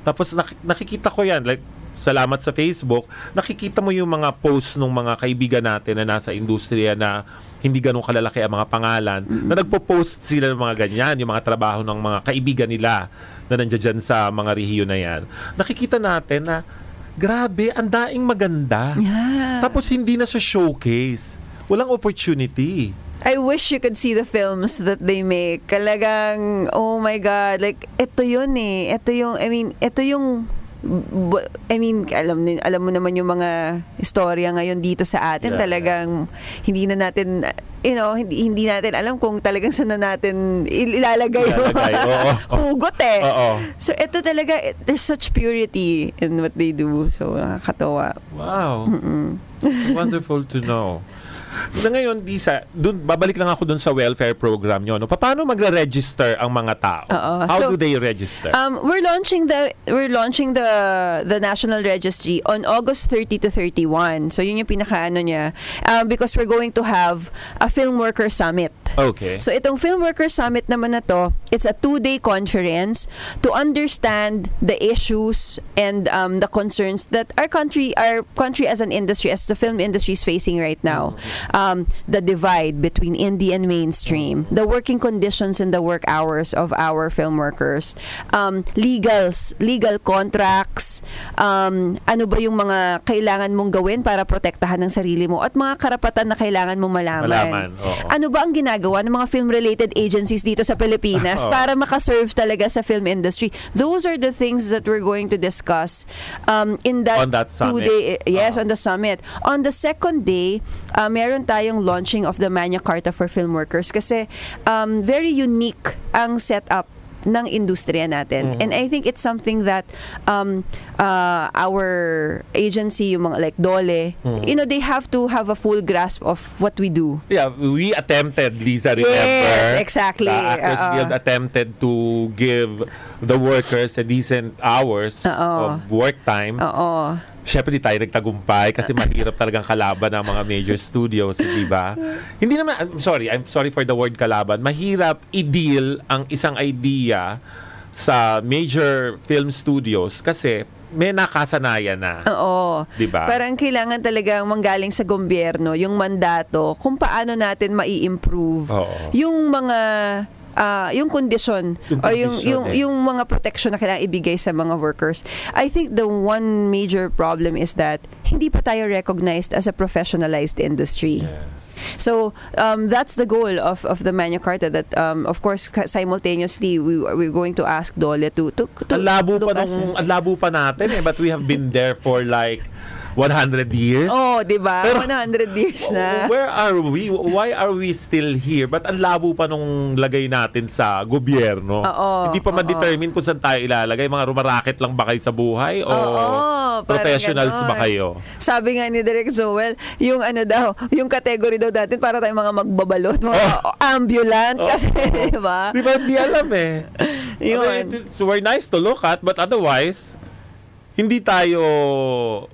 Speaker 3: Tapos nakikita ko yan, like salamat sa Facebook, nakikita mo yung mga posts ng mga kaibigan natin na nasa industriya na hindi ganun kalalaki ang mga pangalan, na nagpo-post sila ng mga ganyan, yung mga trabaho ng mga kaibigan nila na nandiyan dyan sa mga rehiyon na yan. Nakikita natin na grabe, ang daing maganda.
Speaker 4: Yeah.
Speaker 3: Tapos hindi na sa showcase. Walang opportunity.
Speaker 4: I wish you could see the films that they make. Talagang, oh my God, like, ito yun eh. Alam mo naman yung mga istorya ngayon dito sa atin. Talagang hindi na natin hindi natin alam kung talagang saan na natin ilalagay. Hugot eh. So ito talaga, there's such purity in what they do. So nakakatawa.
Speaker 3: Wow. Wonderful to know. Na ngayon, Lisa, babalik lang ako dun sa welfare program nyo. No? Paano magre-register ang mga tao? How do they register?
Speaker 4: We're launching the National Registry on August 30 to 31. So yun yung pinakaano niya. Because we're going to have a Film Worker Summit.
Speaker 3: Okay.
Speaker 4: So itong Film Worker Summit naman na to, it's a 2-day conference to understand the issues and the concerns that our country as an industry, as the film industry is facing right now. The divide between indie and mainstream, the working conditions and the work hours of our film workers, legal contracts, ano ba yung mga kailangan mong gawin para protektahan ng sarili mo at mga karapatan na kailangan mong malaman. Ano ba ang ginagawa ng mga film-related agencies dito sa Pilipinas para makaserve talaga sa film industry? Those are the things that we're going to discuss in that 2-day, on the summit. On the second day, meron tayong launching of the Magna Carta for Film Workers kasi very unique ang setup ng industriya natin. And I think it's something that our agency, yung mga like DOLE, they have to have a full grasp of what we do.
Speaker 3: Yeah, we attempted, Lisa, remember?
Speaker 4: Yes, exactly.
Speaker 3: We attempted to give the workers a decent hours of work time. Siyempre, di tayo nagtagumpay kasi mahirap talagang kalaban ng mga major studios, di ba? Hindi naman, I'm sorry for the word kalaban. Mahirap i-deal ang isang idea sa major film studios kasi may nakasanayan na. Diba?
Speaker 4: Parang kailangan talagang manggaling sa gobyerno yung mandato kung paano natin mai-improve yung mga yung condition o yung mga protection na kailangan ibigay sa mga workers. I think the one major problem is that hindi pa tayo recognized as a professionalized industry.
Speaker 3: Yes.
Speaker 4: So that's the goal of the Magna Carta, that of course simultaneously we're going to ask DOLE to
Speaker 3: ang labo pa natin but we have been there for like 100 years?
Speaker 4: Oh, di ba?
Speaker 3: Pero,
Speaker 4: 100 years na.
Speaker 3: Where are we? Why are we still here? Ba't ang labo pa nung lagay natin sa gobyerno? Hindi pa ma-determine kung saan tayo ilalagay. Mga rumaraket lang ba kayo sa buhay? O professionals ba kayo?
Speaker 4: Sabi nga ni Direk Joel, yung yung category daw natin para tayong mga magbabalot, mga ambulant. Kasi, di ba?
Speaker 3: Di ba, di alam eh. So we're nice to look at, but otherwise, hindi tayo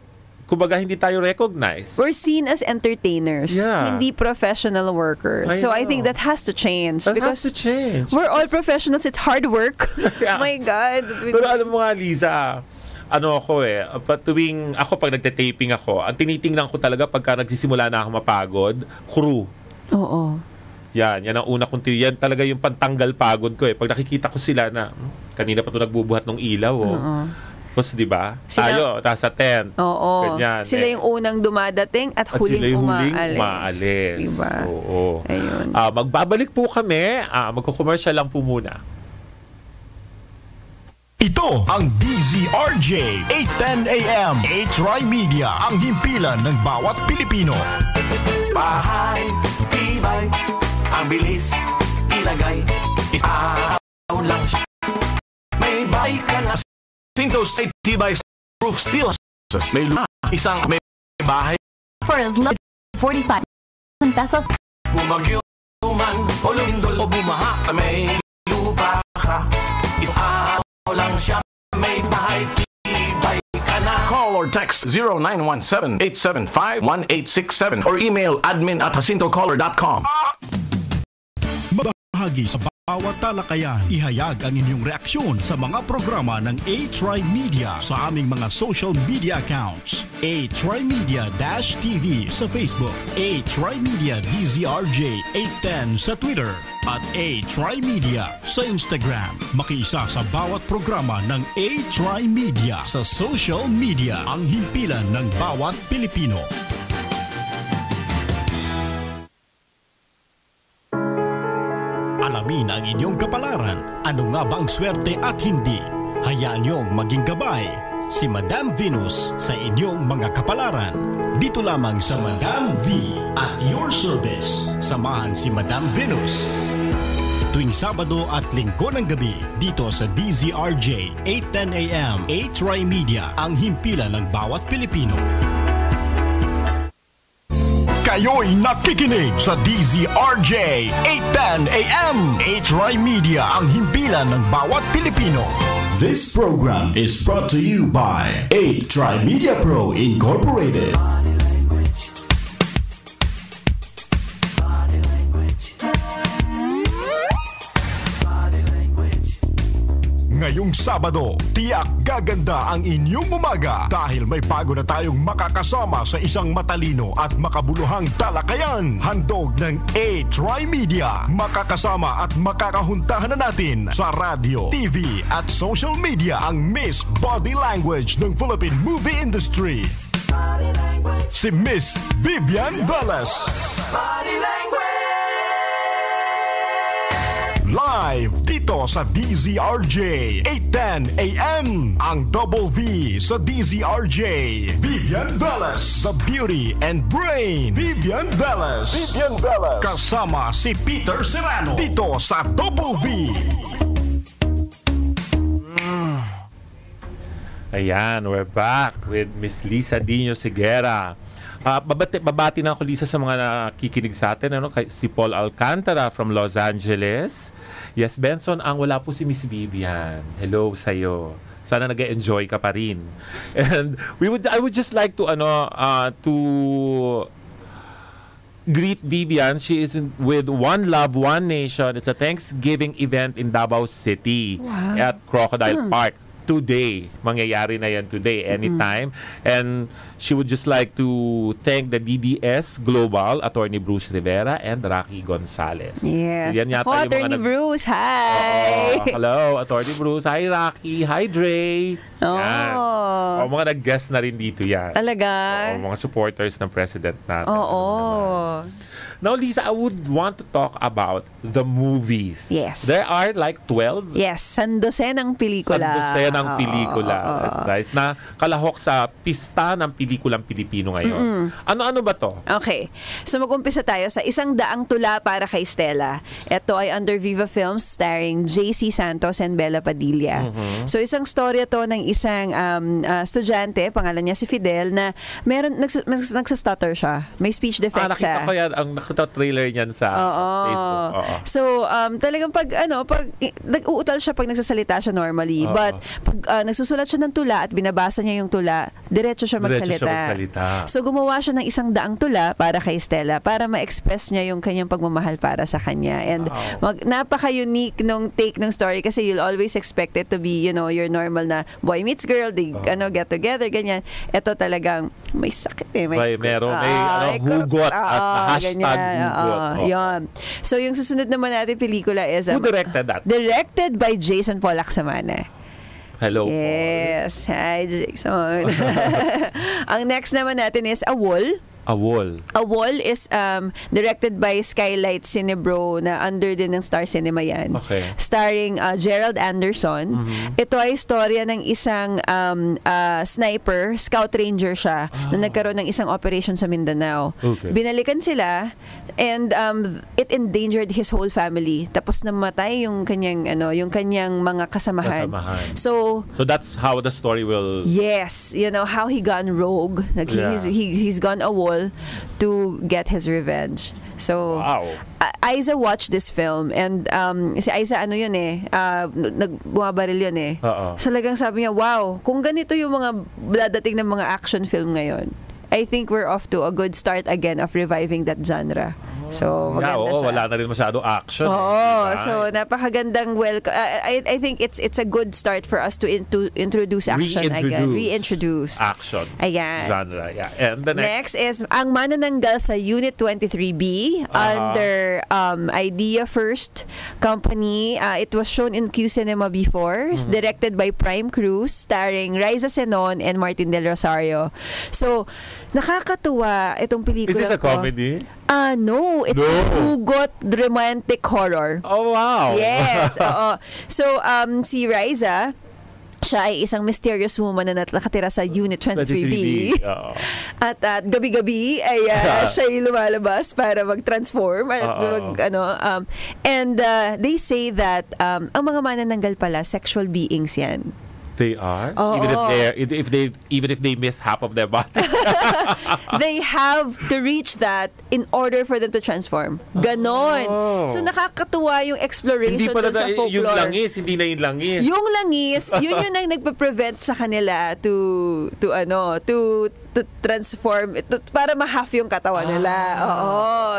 Speaker 3: recognized.
Speaker 4: We're seen as entertainers, hindi professional workers. I think that has to change.
Speaker 3: That has to change.
Speaker 4: We're all professionals. It's hard work. Oh my God.
Speaker 3: Pero alam mo nga, Liza, pag nagte-taping ako, ang tinitingnan ko talaga pagka nagsisimula na ako mapagod, crew.
Speaker 4: Oo.
Speaker 3: Yan ang una kong yan talaga yung pantanggal pagod ko eh. Pag nakikita ko sila na, kanina pa ito nagbubuhat ng ilaw, Tapos, di ba? Tayo, sa tent.
Speaker 4: Oo.
Speaker 3: Ganyan,
Speaker 4: sila yung unang dumadating at huling umaalis.
Speaker 3: Diba? Oo.
Speaker 4: Ayun.
Speaker 3: Magbabalik po kami. Magko-commercial lang po muna.
Speaker 1: Ito ang DZRJ 810 AM H-Ry Media, ang himpilan ng bawat Pilipino.
Speaker 5: Bahay, tibay, ang bilis, ilagay, isaw lang siya. May bay ka na. Sintos ay tibay, roof steel. May luma, isang may bahay.
Speaker 6: For as low 45 pesos.
Speaker 5: Bumagyo man, o lumindol, o bumaha, may lupa ka. Isaw lang siya, may bahay, tibay ka na. Call or text 0917-875-1867 or email admin@jacintocaller.com.
Speaker 1: Bahagi sa bawat talakayan, ihayag ang inyong reaksyon sa mga programa ng A-Try Media sa aming mga social media accounts. A-Try Media-TV sa Facebook, A-Try Media DZRJ 810 sa Twitter, at A-Try Media sa Instagram. Makiisa sa bawat programa ng A-Try Media sa social media, ang himpilan ng bawat Pilipino. Alamin ang inyong kapalaran. Ano nga bang swerte at hindi? Hayaan niyong maging gabay si Madam Venus sa inyong mga kapalaran. Dito lamang sa Madam V at your service. Samahan si Madam Venus tuwing Sabado at Linggo ng gabi dito sa DZRJ 810 AM A-Try Media, ang himpilan ng bawat Pilipino. Kayo'y nakikinig sa DZRJ 810 AM A-Try Media, ang himpilan ng bawat Pilipino.
Speaker 2: This program is brought to you by A-Try Media Pro Incorporated.
Speaker 1: Ngayong Sabado, tiyak gaganda ang inyong umaga dahil may bago na tayong makakasama sa isang matalino at makabuluhang talakayan. Handog ng A-Try Media. Makakasama at makakahuntahan na natin sa radio, TV at social media ang Miss Body Language ng Philippine movie industry. Si Miss Vivian Velez.
Speaker 5: Body language!
Speaker 1: Live dito sa DZRJ 810 AM, ang Double V sa DZRJ. Vivian Velez, the beauty and brain. Vivian Velez. Kasama si Peter Serrano dito sa Double V.
Speaker 3: Ayan, we're back with Miss Lisa Dino Sigera. Babati na ako, Lisa, sa mga nakikinig sa atin. Si Paul Alcantara from Los Angeles. Yes, Benson, wala po si Miss Vivian. Hello sa'yo. Sana nag-enjoy ka pa rin. And I would just like to greet Vivian. She is with One Love, One Nation. It's a Thanksgiving event in Davao City at Crocodile Park. Today, mangyayari na yan today, anytime. And she would just like to thank the DDS Global, Attorney Bruce Rivera and Rocky Gonzalez.
Speaker 4: Yes.
Speaker 3: So, yan yata yung
Speaker 4: Attorney Bruce, hi!
Speaker 3: Hello, Attorney Bruce. Hi, Rocky. Hi, Dre. Yan. Mga nag-guest na rin dito yan.
Speaker 4: Talaga?
Speaker 3: Mga supporters ng President natin.
Speaker 4: Oo.
Speaker 3: Now, Lisa, I would want to talk about the movies.
Speaker 4: Yes.
Speaker 3: There are like 12.
Speaker 4: Yes, sandosenang pelikula.
Speaker 3: Sandosenang pelikula. That's nice. Na kalahok sa pista ng pelikulang Pilipino ngayon. Ano-ano ba to?
Speaker 4: Okay. So mag-umpisa tayo sa Isang Daang Tula para kay Stella. Ito ay under Viva Films starring JC Santos and Bella Padilla. So isang storya to ng isang estudyante, pangalan niya si Fidel, na meron nagsa-stutter siya. May speech defect siya.
Speaker 3: Nakita ko yan, ang nakita trailer niyan sa Facebook. Oo.
Speaker 4: So talagang pag nag-uutal siya pag nagsasalita siya normally. But pag nagsusulat siya ng tula at binabasa niya yung tula, diretso siya magsalita. So gumawa siya ng Isang Daang Tula para kay Stella para ma-express niya yung kanyang pagmamahal para sa kanya. And napaka-unique nung take ng story kasi you'll always expect it to be, your normal na boy meets girl, they get together, ganyan. Ito talagang may sakit
Speaker 3: May hugot as na hashtag hugot.
Speaker 4: Yun. So yung susunod naman natin pelikula is
Speaker 3: Who directed that?
Speaker 4: Directed by Jason Polaksamana.
Speaker 3: Hello.
Speaker 4: Yes. Hi, Jason. Ang next naman natin is A Wall.
Speaker 3: A Wall.
Speaker 4: A Wall is directed by Skylight Cinebro na under din ng Star Cinema yan.
Speaker 3: Okay.
Speaker 4: Starring Gerald Anderson. Ito ay istorya ng isang sniper, scout ranger siya, na nagkaroon ng isang operation sa Mindanao.
Speaker 3: Okay.
Speaker 4: Binalikan sila and it endangered his whole family. Tapos namatay yung kanyang mga kasamahan. So
Speaker 3: that's how the story will.
Speaker 4: Yes, how he gone rogue. He's gone a wall to get his revenge. So,
Speaker 3: wow.
Speaker 4: Aiza watched this film and si Aiza bumabaril yun eh. Talagang sabi niya, wow, kung ganito yung mga dadating ng mga action film ngayon, I think we're off to a good start again of reviving that genre. So, maganda siya.
Speaker 3: Wala na rin masyado action.
Speaker 4: So napakagandang I think it's a good start for us to introduce action again. Reintroduce
Speaker 3: action.
Speaker 4: Ayan.
Speaker 3: Genre. Yeah. And the
Speaker 4: next is Ang Manananggal sa Unit 23B under Idea First Company. It was shown in Q Cinema before. Directed by Prime Cruz, starring Raisa Senon and Martin Del Rosario. So, nakakatuwa itong pelikula.
Speaker 3: Is this a comedy?
Speaker 4: No, it's a hugot romantic horror.
Speaker 3: Oh, wow.
Speaker 4: Yes, oo. So, si Raisa, siya ay isang mysterious woman na nakatira sa Unit 23B. At gabi-gabi ay siya ay lumalabas para mag-transform at and they say that ang mga manananggal pala sexual beings yan.
Speaker 3: They are? Even if they miss half of their body.
Speaker 4: They have to reach that in order for them to transform. Ganon. So nakakatuwa yung exploration doon sa folklore.
Speaker 3: Yung langis, hindi na yung langis.
Speaker 4: Yung langis, yun yung nagpe-prevent sa kanila to transform para ma-half yung katawan nila.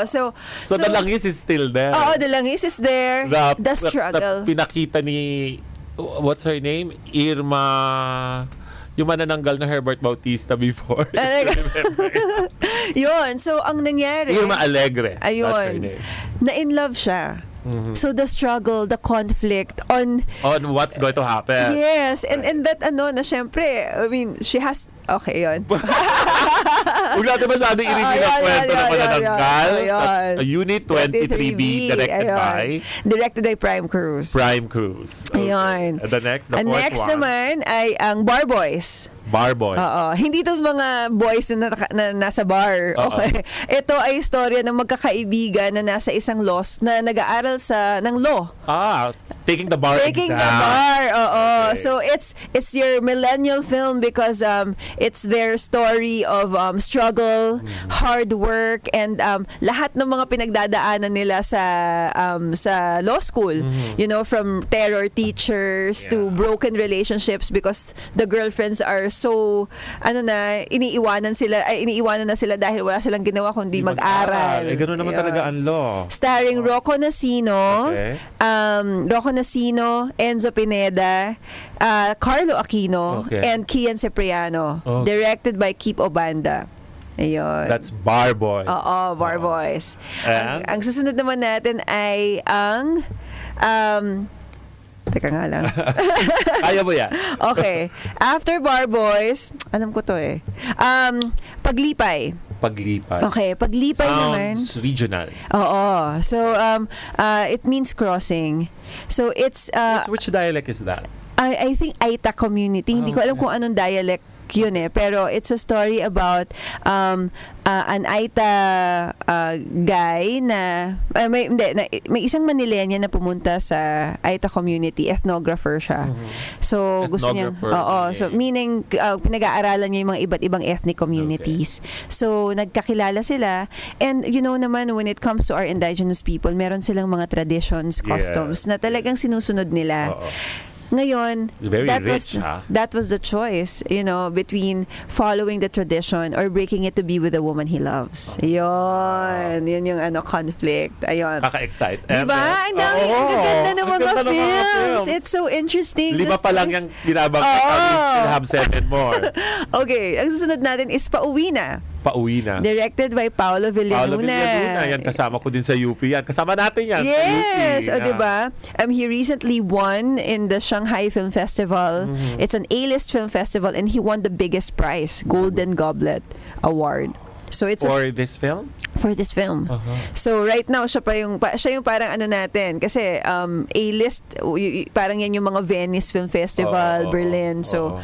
Speaker 4: So
Speaker 3: the langis is still there.
Speaker 4: The langis is there. The struggle.
Speaker 3: Pinakita ni what's her name? Irma, yung manananggal na Herbert Bautista before. Yun. So, ang nangyari, Irma Alegre.
Speaker 4: Ayun. Na-in love siya. So the struggle, the conflict on
Speaker 3: what's going to happen.
Speaker 4: Yes, and that na syempre, I mean, she has yun.
Speaker 3: Huwag natin masyadong i-review na kwento na manananggal. Unit 23B,
Speaker 4: directed by Prime Cruz.
Speaker 3: Okay.
Speaker 4: Ayun.
Speaker 3: And the fourth
Speaker 4: next
Speaker 3: one
Speaker 4: naman ay ang Bar Boys.
Speaker 3: Bar Boy.
Speaker 4: Hindi to mga boys na nasa bar. Okay. Ito ay istorya ng magkakaibigan na nasa isang na nag-aaral ng law.
Speaker 3: Taking the bar exam.
Speaker 4: Okay. So it's your millennial film because it's their story of struggle, hard work, and lahat ng mga pinagdadaanan nila sa law school. From terror teachers to broken relationships because the girlfriends are so iniiwanan na sila dahil wala silang ginawa kundi mag-aral.
Speaker 3: Ganoon naman talaga ang law.
Speaker 4: Starring Rocco Nacino, Enzo Pineda, Carlo Aquino, and Kian Cipriano. Directed by Keep Obanda. Ayun.
Speaker 3: That's Bar Boy.
Speaker 4: Bar Boys. Ang susunod naman natin ay ang teka nga lang.
Speaker 3: Kaya mo yan.
Speaker 4: Okay. After Bar Boys, alam ko to eh. Paglipay.
Speaker 3: paglipad?
Speaker 4: Okay, paglipay naman.
Speaker 3: Sounds regional.
Speaker 4: Oo. So, it means crossing. So, it's...
Speaker 3: Which dialect is that?
Speaker 4: I think Aita community. Hindi ko alam kung anong dialect yun pero it's a story about an Aita guy na may isang Manileña na pumunta sa Aita community, ethnographer siya. So gusto niya so meaning pinag-aaralan niya yung mga iba't ibang ethnic communities. So nagkakilala sila, and you know naman, when it comes to our indigenous people, meron silang mga traditions, customs na talagang sinusunod nila. Ngayon, that was the choice, between following the tradition or breaking it to be with the woman he loves. Yun yung conflict. Ayun.
Speaker 3: Kaka-excite.
Speaker 4: Diba? Ang dami, ang gaganda ng mga films. It's so interesting.
Speaker 3: 5 pa lang yung binabanggit. We'll have 7 more.
Speaker 4: Okay, ang susunod natin is Pauwi Na.
Speaker 3: Pauwi Na.
Speaker 4: Directed by Paolo Villanueva.
Speaker 3: Yan, kasama ko din sa UP yan. Kasama natin yan
Speaker 4: yes,
Speaker 3: sa UP.
Speaker 4: Diba? He recently won in the Shanghai Film Festival. It's an A-list film festival, and he won the biggest prize, Golden Goblet Award. So it's
Speaker 3: for this film?
Speaker 4: For this film. So right now siya yung parang natin kasi A-list, parang yan yung mga Venice Film Festival, Berlin. So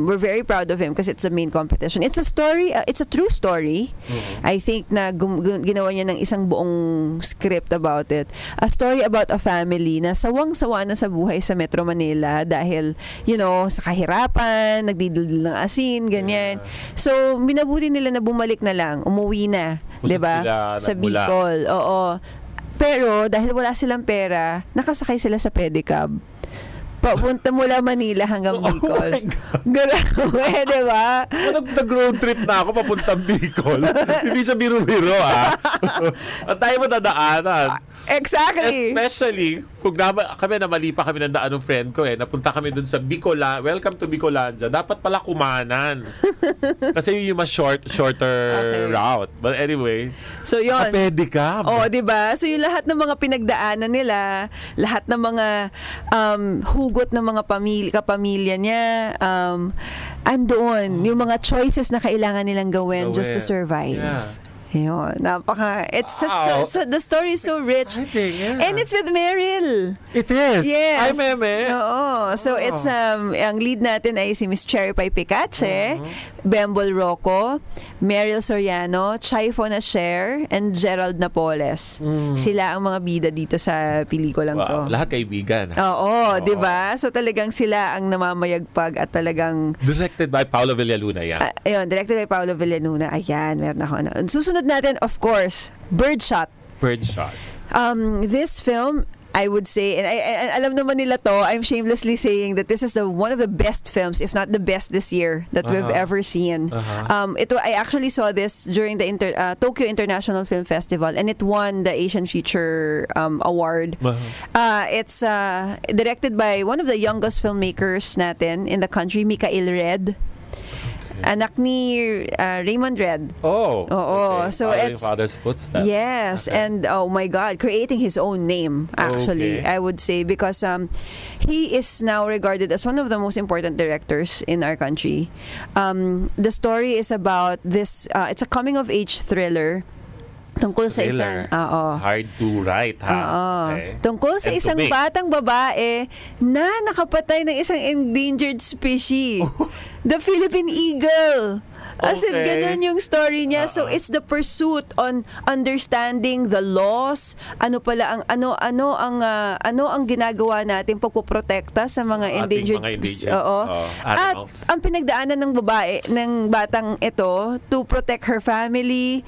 Speaker 4: we're very proud of him kasi it's the main competition. It's a story, it's a true story. I think na ginawa niya ng isang buong script about it. A story about a family na sawang-sawa na sa buhay sa Metro Manila dahil sa kahirapan, nagdidildil ng asin, ganyan. So minabuti nila na bumalik na lang, umuwi na. Diba? Sa Bicol. Oo. Pero, dahil wala silang pera, nakasakay sila sa pedicab. Papunta mula Manila hanggang Bicol. Grabe, diba?
Speaker 3: Nag-road trip na ako papuntang Bicol. Hindi siya biro-biro, At tayo madadaanan.
Speaker 4: Exactly.
Speaker 3: Especially, kung kami namali pa kami ng daan ng friend ko napunta kami dun sa Bicola. Welcome to Bicolandia. Dapat pala kumanan. Kasi yun yung mas shorter route. But anyway,
Speaker 4: so yun.
Speaker 3: Pedicab.
Speaker 4: Diba? So yung lahat ng mga pinagdaanan nila, lahat ng mga hugot ng mga kapamilya niya, andoon. Yung mga choices na kailangan nilang gawin just to survive.
Speaker 3: Yeah.
Speaker 4: Yun, the story is so rich. And it's with Meryl.
Speaker 3: It is?
Speaker 4: Yes.
Speaker 3: Hi, Meme.
Speaker 4: Oo. So it's, ang lead natin ay si Miss Cherry Pie Picache, Bembol Rocco, Meryl Soriano, Chai Fonacher, and Gerald Napoles. Sila ang mga bida dito sa pelikulang to.
Speaker 3: Lahat kaibigan.
Speaker 4: Oo, di ba? So talagang sila ang namamayagpag at talagang...
Speaker 3: Directed by Paolo Villaluna,
Speaker 4: Ayun, directed by Paolo Villaluna. Ayan, meron ako. Susunod natin, of course, Birdshot. This film, I would say, and alam naman nila to, I'm shamelessly saying that this is one of the best films, if not the best this year that we've ever seen. I actually saw this during the Tokyo International Film Festival, and it won the Asian Feature Award. It's directed by one of the youngest filmmakers natin in the country, Mikael Red. Anak ni Raymond Red.
Speaker 3: Okay.
Speaker 4: So it's
Speaker 3: father's footsteps.
Speaker 4: Yes, and oh my God, creating his own name, actually, I would say, because he is now regarded as one of the most important directors in our country. The story is about this, it's a coming-of-age thriller. Tungkol sa isang...
Speaker 3: It's hard to write,
Speaker 4: Okay. Tungkol sa isang batang babae na nakapatay ng isang endangered species. The Philippine eagle. As in, ganun yung story niya. So, it's the pursuit on understanding the laws. Ano pala ang ginagawa natin pagpoprotekta sa mga endangered
Speaker 3: animals.
Speaker 4: At ang pinagdaanan ng batang ito to protect her family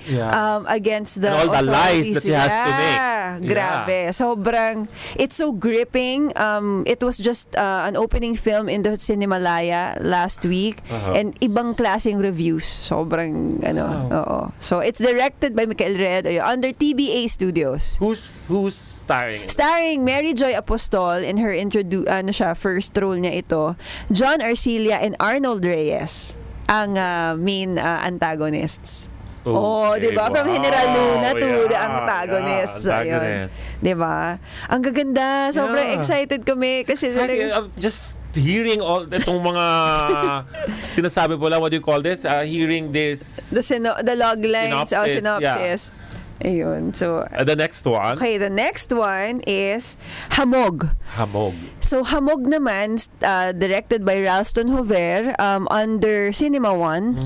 Speaker 4: against the
Speaker 3: and all the lies that she has to make.
Speaker 4: Grabe. Sobrang, it's so gripping. It was just an opening film in the Cinemalaya last week, and ibang klaseng reviews. Sobrang So it's directed by Mikael Red under TBA Studios.
Speaker 3: Who's starring?
Speaker 4: Starring Mary Joy Apostol in her first role niya ito. John Arcilla and Arnold Reyes ang main antagonists. Di ba? From General Luna to the antagonists. Di ba? Ang gaganda. Sobrang excited kami kasi
Speaker 3: just hearing all itong mga sinasabi po lang, what do you call this? Hearing this
Speaker 4: The log lines,
Speaker 3: synopsis.
Speaker 4: synopsis. Ayun. So,
Speaker 3: the next one.
Speaker 4: okay, the next one is Hamog.
Speaker 3: Hamog.
Speaker 4: So, Hamog naman, directed by Ralston Hover, under Cinema One.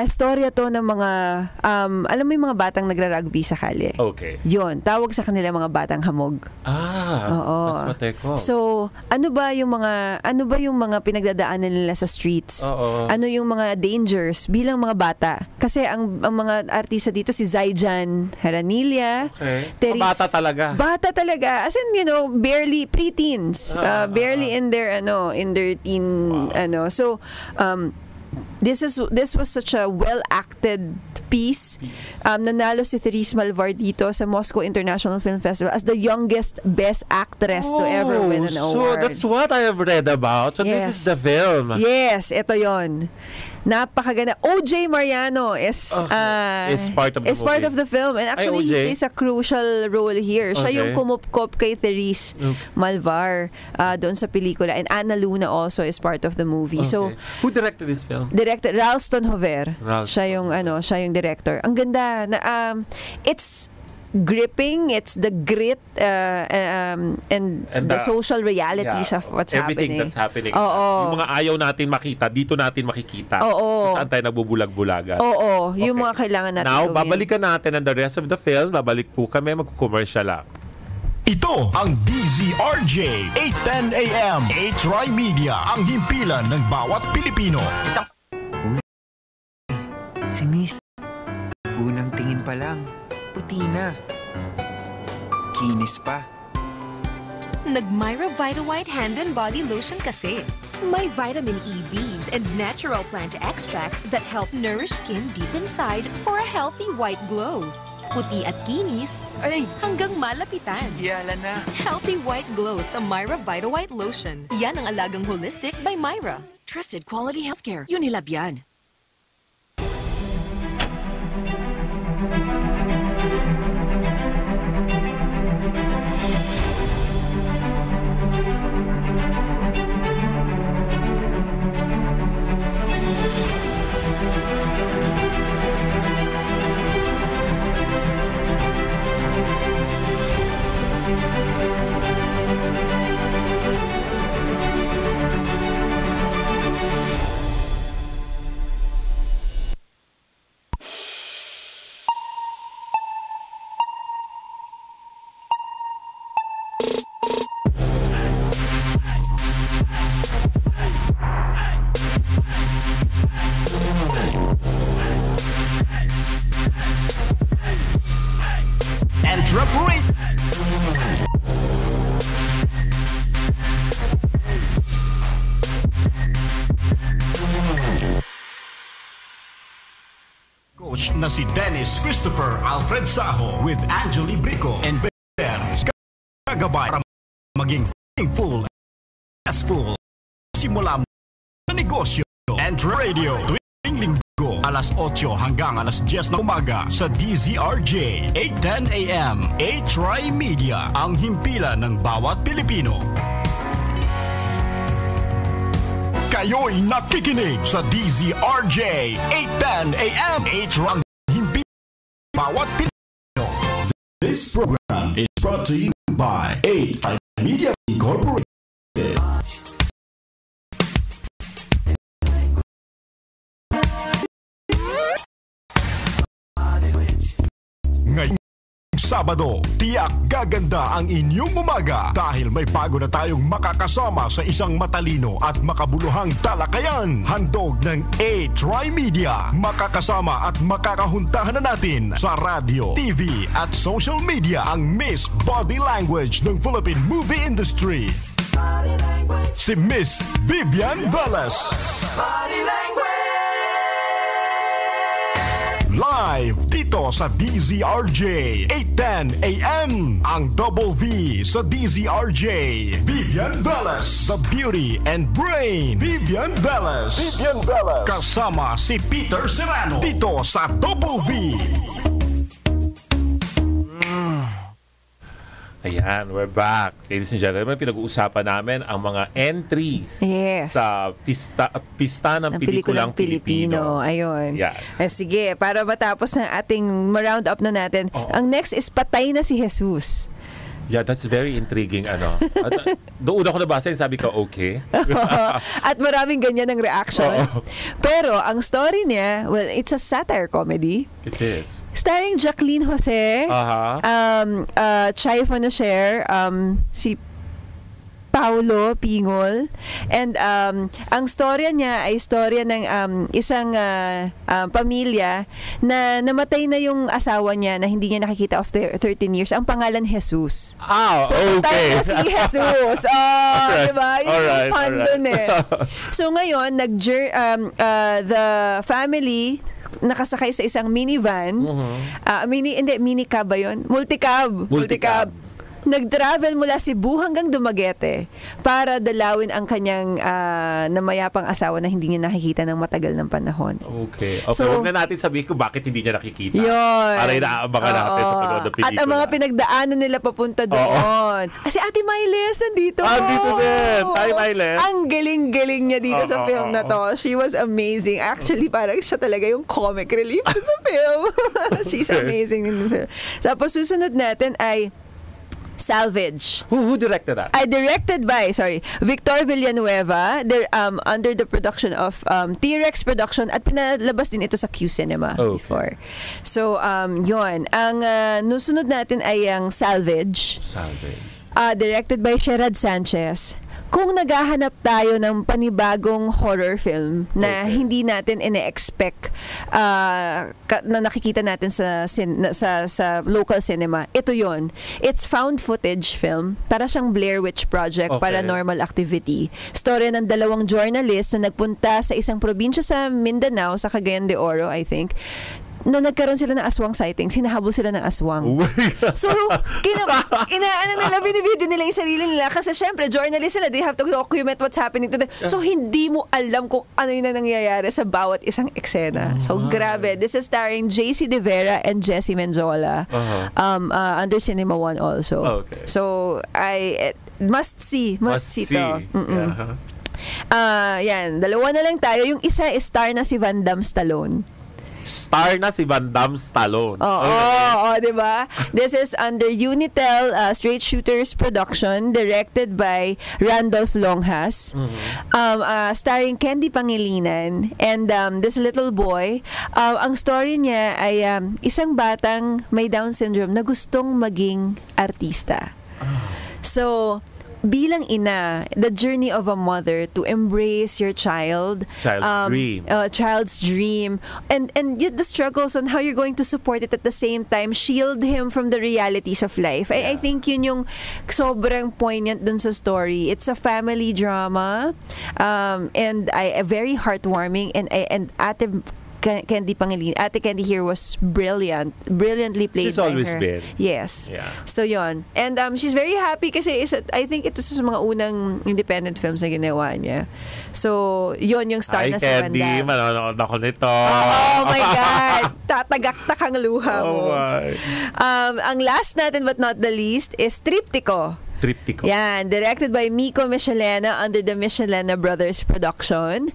Speaker 4: Storya to ng mga, alam mo yung mga batang nagra-rugby sa kalye?
Speaker 3: Okay.
Speaker 4: Yun, tawag sa kanila mga batang hamog. Oo.
Speaker 3: Mas mateko.
Speaker 4: So, ano ba yung mga pinagdadaanan nila sa streets?
Speaker 3: Oo.
Speaker 4: Ano yung mga dangers bilang mga bata? Kasi ang mga artista dito si Zaijan Haranilla,
Speaker 3: Okay. Bata talaga.
Speaker 4: Bata talaga. As in, barely preteens. Barely in their teen So, this was such a well-acted piece. Nanalo si Therese Malvar dito sa Moscow International Film Festival as the youngest best actress to ever win an award.
Speaker 3: So that's what I have read about. So
Speaker 4: Yes.
Speaker 3: this is the film.
Speaker 4: Yes, ito yon. Napakaganda. OJ Mariano is
Speaker 3: part of the
Speaker 4: is part
Speaker 3: movie.
Speaker 4: of the film, and actually
Speaker 3: OJ.
Speaker 4: he plays a crucial role here. Siya
Speaker 3: Okay.
Speaker 4: yung kumupkop kay Therese Malvar doon sa pelikula, and Ana Luna also is part of the movie. So
Speaker 3: Okay. Who directed this film?
Speaker 4: director Ralston Hover.
Speaker 3: Ralston.
Speaker 4: Siya yung director. Ang ganda na it's gripping, it's the grit and the social realities of what's
Speaker 3: everything
Speaker 4: happening.
Speaker 3: that's happening.
Speaker 4: Oo.
Speaker 3: Yung mga ayaw natin makita, dito natin makikita.
Speaker 4: Oo.
Speaker 3: Kung saan tayo nagbubulag-bulagan.
Speaker 4: Oo, yung
Speaker 3: Okay.
Speaker 4: mga kailangan natin
Speaker 3: Now,
Speaker 4: gawin.
Speaker 3: babalikan natin ang the rest of the film. Babalik po kami, mag-commercial lang.
Speaker 1: Ito ang DZRJ 8:10 AM. A-Try Media, ang himpilan ng bawat Pilipino.
Speaker 7: Si Miss, unang tingin pa lang, puti na. Kinis pa.
Speaker 8: Nag-Myra Vita White Hand and Body Lotion kasi. May vitamin E beads and natural plant extracts that help nourish skin deep inside for a healthy white glow. Puti at kinis,
Speaker 7: Ay,
Speaker 8: hanggang malapitan.
Speaker 7: yala na.
Speaker 8: Healthy white glow sa Myra Vita White Lotion. Yan ang alagang holistic by Myra. Trusted quality healthcare. Unilab yan.
Speaker 1: And referee. Coach na si Dennis Christopher Alfred Saho with Angeli Brico and Ben Kagabay para maging full successful simula mo sa negosyo and radio tuwing linggo alas 8 hanggang alas 10 ng umaga sa DZRJ 8:10 AM. A-Try Media, ang himpilan ng bawat Pilipino. Kayo'y nakikinig sa DZRJ 8:10 AM. A-Try himpilan bawat Pilipino.
Speaker 2: This program is brought to you by A-Try Media Incorporated.
Speaker 1: Ngayong Sabado, tiyak gaganda ang inyong umaga dahil may bago na tayong makakasama sa isang matalino at makabuluhang talakayan. Handog ng A-Try Media. Makakasama at makakahuntahan na natin sa radio, TV at social media ang Miss Body Language ng Philippine movie industry. Si Miss Vivian Velez. Live dito sa DZRJ 8:10 AM. Ang Double V sa DZRJ. Vivian Velez, the beauty and brain. Vivian Velez. Kasama si Peter Serrano dito sa Double V.
Speaker 3: Ayan, we're back. Ladies and gentlemen, pinag-uusapan namin ang mga entries
Speaker 4: Yes.
Speaker 3: sa pista ng pelikulang Pilipino.
Speaker 4: Ayun.
Speaker 3: Yan.
Speaker 4: Sige, para matapos ng ating ma-round up na natin, ang next is Patay na si Jesus.
Speaker 3: Yeah, that's very intriguing. At, doon ako nabasa yun, sabi ko, okay.
Speaker 4: At maraming ganyan ang reaction.
Speaker 3: Oo.
Speaker 4: Pero ang story niya, well, it's a satire comedy.
Speaker 3: It is.
Speaker 4: Starring Jacqueline Jose, Chai Fonacher, si Paulo Pingol, and ang storya niya ay storya ng isang pamilya na namatay na yung asawa niya na hindi niya nakikita after 13 years. Ang pangalan Jesus. So, patay na si Jesus. Diba? Yun yung pun dun eh. So, ngayon, the family nakasakay sa isang minivan. Minicab ba yun? Multicab. Nag-travel mula Cebu hanggang Dumaguete para dalawin ang kanyang namayapang asawa na hindi niya nakikita ng matagal ng panahon.
Speaker 3: Okay.
Speaker 4: So,
Speaker 3: huwag na natin sabihin kung bakit hindi niya nakikita.
Speaker 4: Yun.
Speaker 3: Para inaabangan natin sa panood ng pelikula.
Speaker 4: At ang mga pinagdaanan nila papunta doon. Kasi Ate Miles nandito.
Speaker 3: Dito din. Hi, Miles.
Speaker 4: Ang galing-galing niya dito sa film na to. She was amazing. Actually, parang siya talaga yung comic relief dun sa film. She's amazing in the film. Tapos susunod natin ay Salvage.
Speaker 3: Who directed that?
Speaker 4: Directed by, Victor Villanueva. They're under the production of T-Rex Production at pinalabas din ito sa Q Cinema before. So, yun. Ang nusunod natin ay ang Salvage. Directed by Sherad Sanchez. Kung naghahanap tayo ng panibagong horror film na hindi natin ine-expect na nakikita natin sa local cinema, ito yon. It's found footage film. Para siyang Blair Witch Project, Paranormal Activity. Storya ng dalawang journalists na nagpunta sa isang probinsya sa Mindanao, sa Cagayan de Oro, I think, na nagkaroon sila ng aswang sightings, hinahabol sila ng aswang. So, binibidyo nila yung sarili nila kasi syempre, journalist sila, they have to document what's happening to them. So, hindi mo alam kung ano yung nangyayari sa bawat isang eksena. So, grabe. This is starring JC De Vera and Jessie Menzola. Under Cinema One also. So, must see to. Yan, dalawa na lang tayo. Yung isa is star na si Van Damme Stallone. Diba? This is under Unitel Straight Shooters Production, directed by Randolph Longhas, starring Candy Pangilinan, and this little boy. Ang story niya ay isang batang may Down syndrome na gustong maging artista. So, bilang ina, the journey of a mother to embrace your child's dream, and yet the struggles on how you're going to support it at the same time, shield him from the realities of life. I think yun yung sobrang poignant dun sa story. It's a family drama, and very heartwarming, and Ate Candy Pangilinan. Ate Candy here was brilliantly played. She's
Speaker 3: always
Speaker 4: by her.
Speaker 3: been.
Speaker 4: Yes.
Speaker 3: Yeah.
Speaker 4: So yon. And she's very happy kasi I think ito sa mga unang independent films na ginawa niya. So yon yung star na sa Van Damme.
Speaker 3: Candy, manonood ako nito.
Speaker 4: Oh my God! Tatagaktak ang luha mo. Ang last natin but not the least is Triptico. Yan, directed by Miko Michelena under the Michelena Brothers production.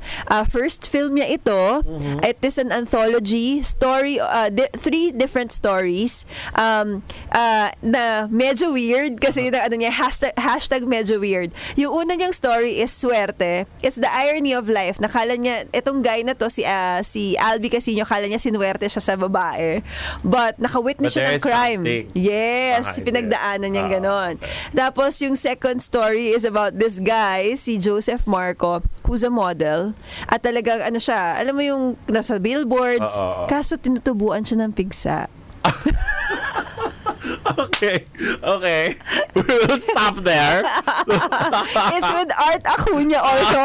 Speaker 4: First film niya ito. It is an anthology story, 3 different stories na medyo weird kasi niya, hashtag medyo weird. Yung una niyang story is Suerte. It's the irony of life. Nakala niya, itong guy na to, si Albi Casino, kala niya sinuwerte siya sa babae. But naka-witness siya ng crime. Yes, pinagdaanan niya ganon. Tapos yung second story is about this guy, si Joseph Marco, who's a model. At talagang siya, alam mo yung nasa billboards, kaso tinutubuan siya ng pigsa.
Speaker 3: Okay. We'll stop there.
Speaker 4: It's with Art Acuña also,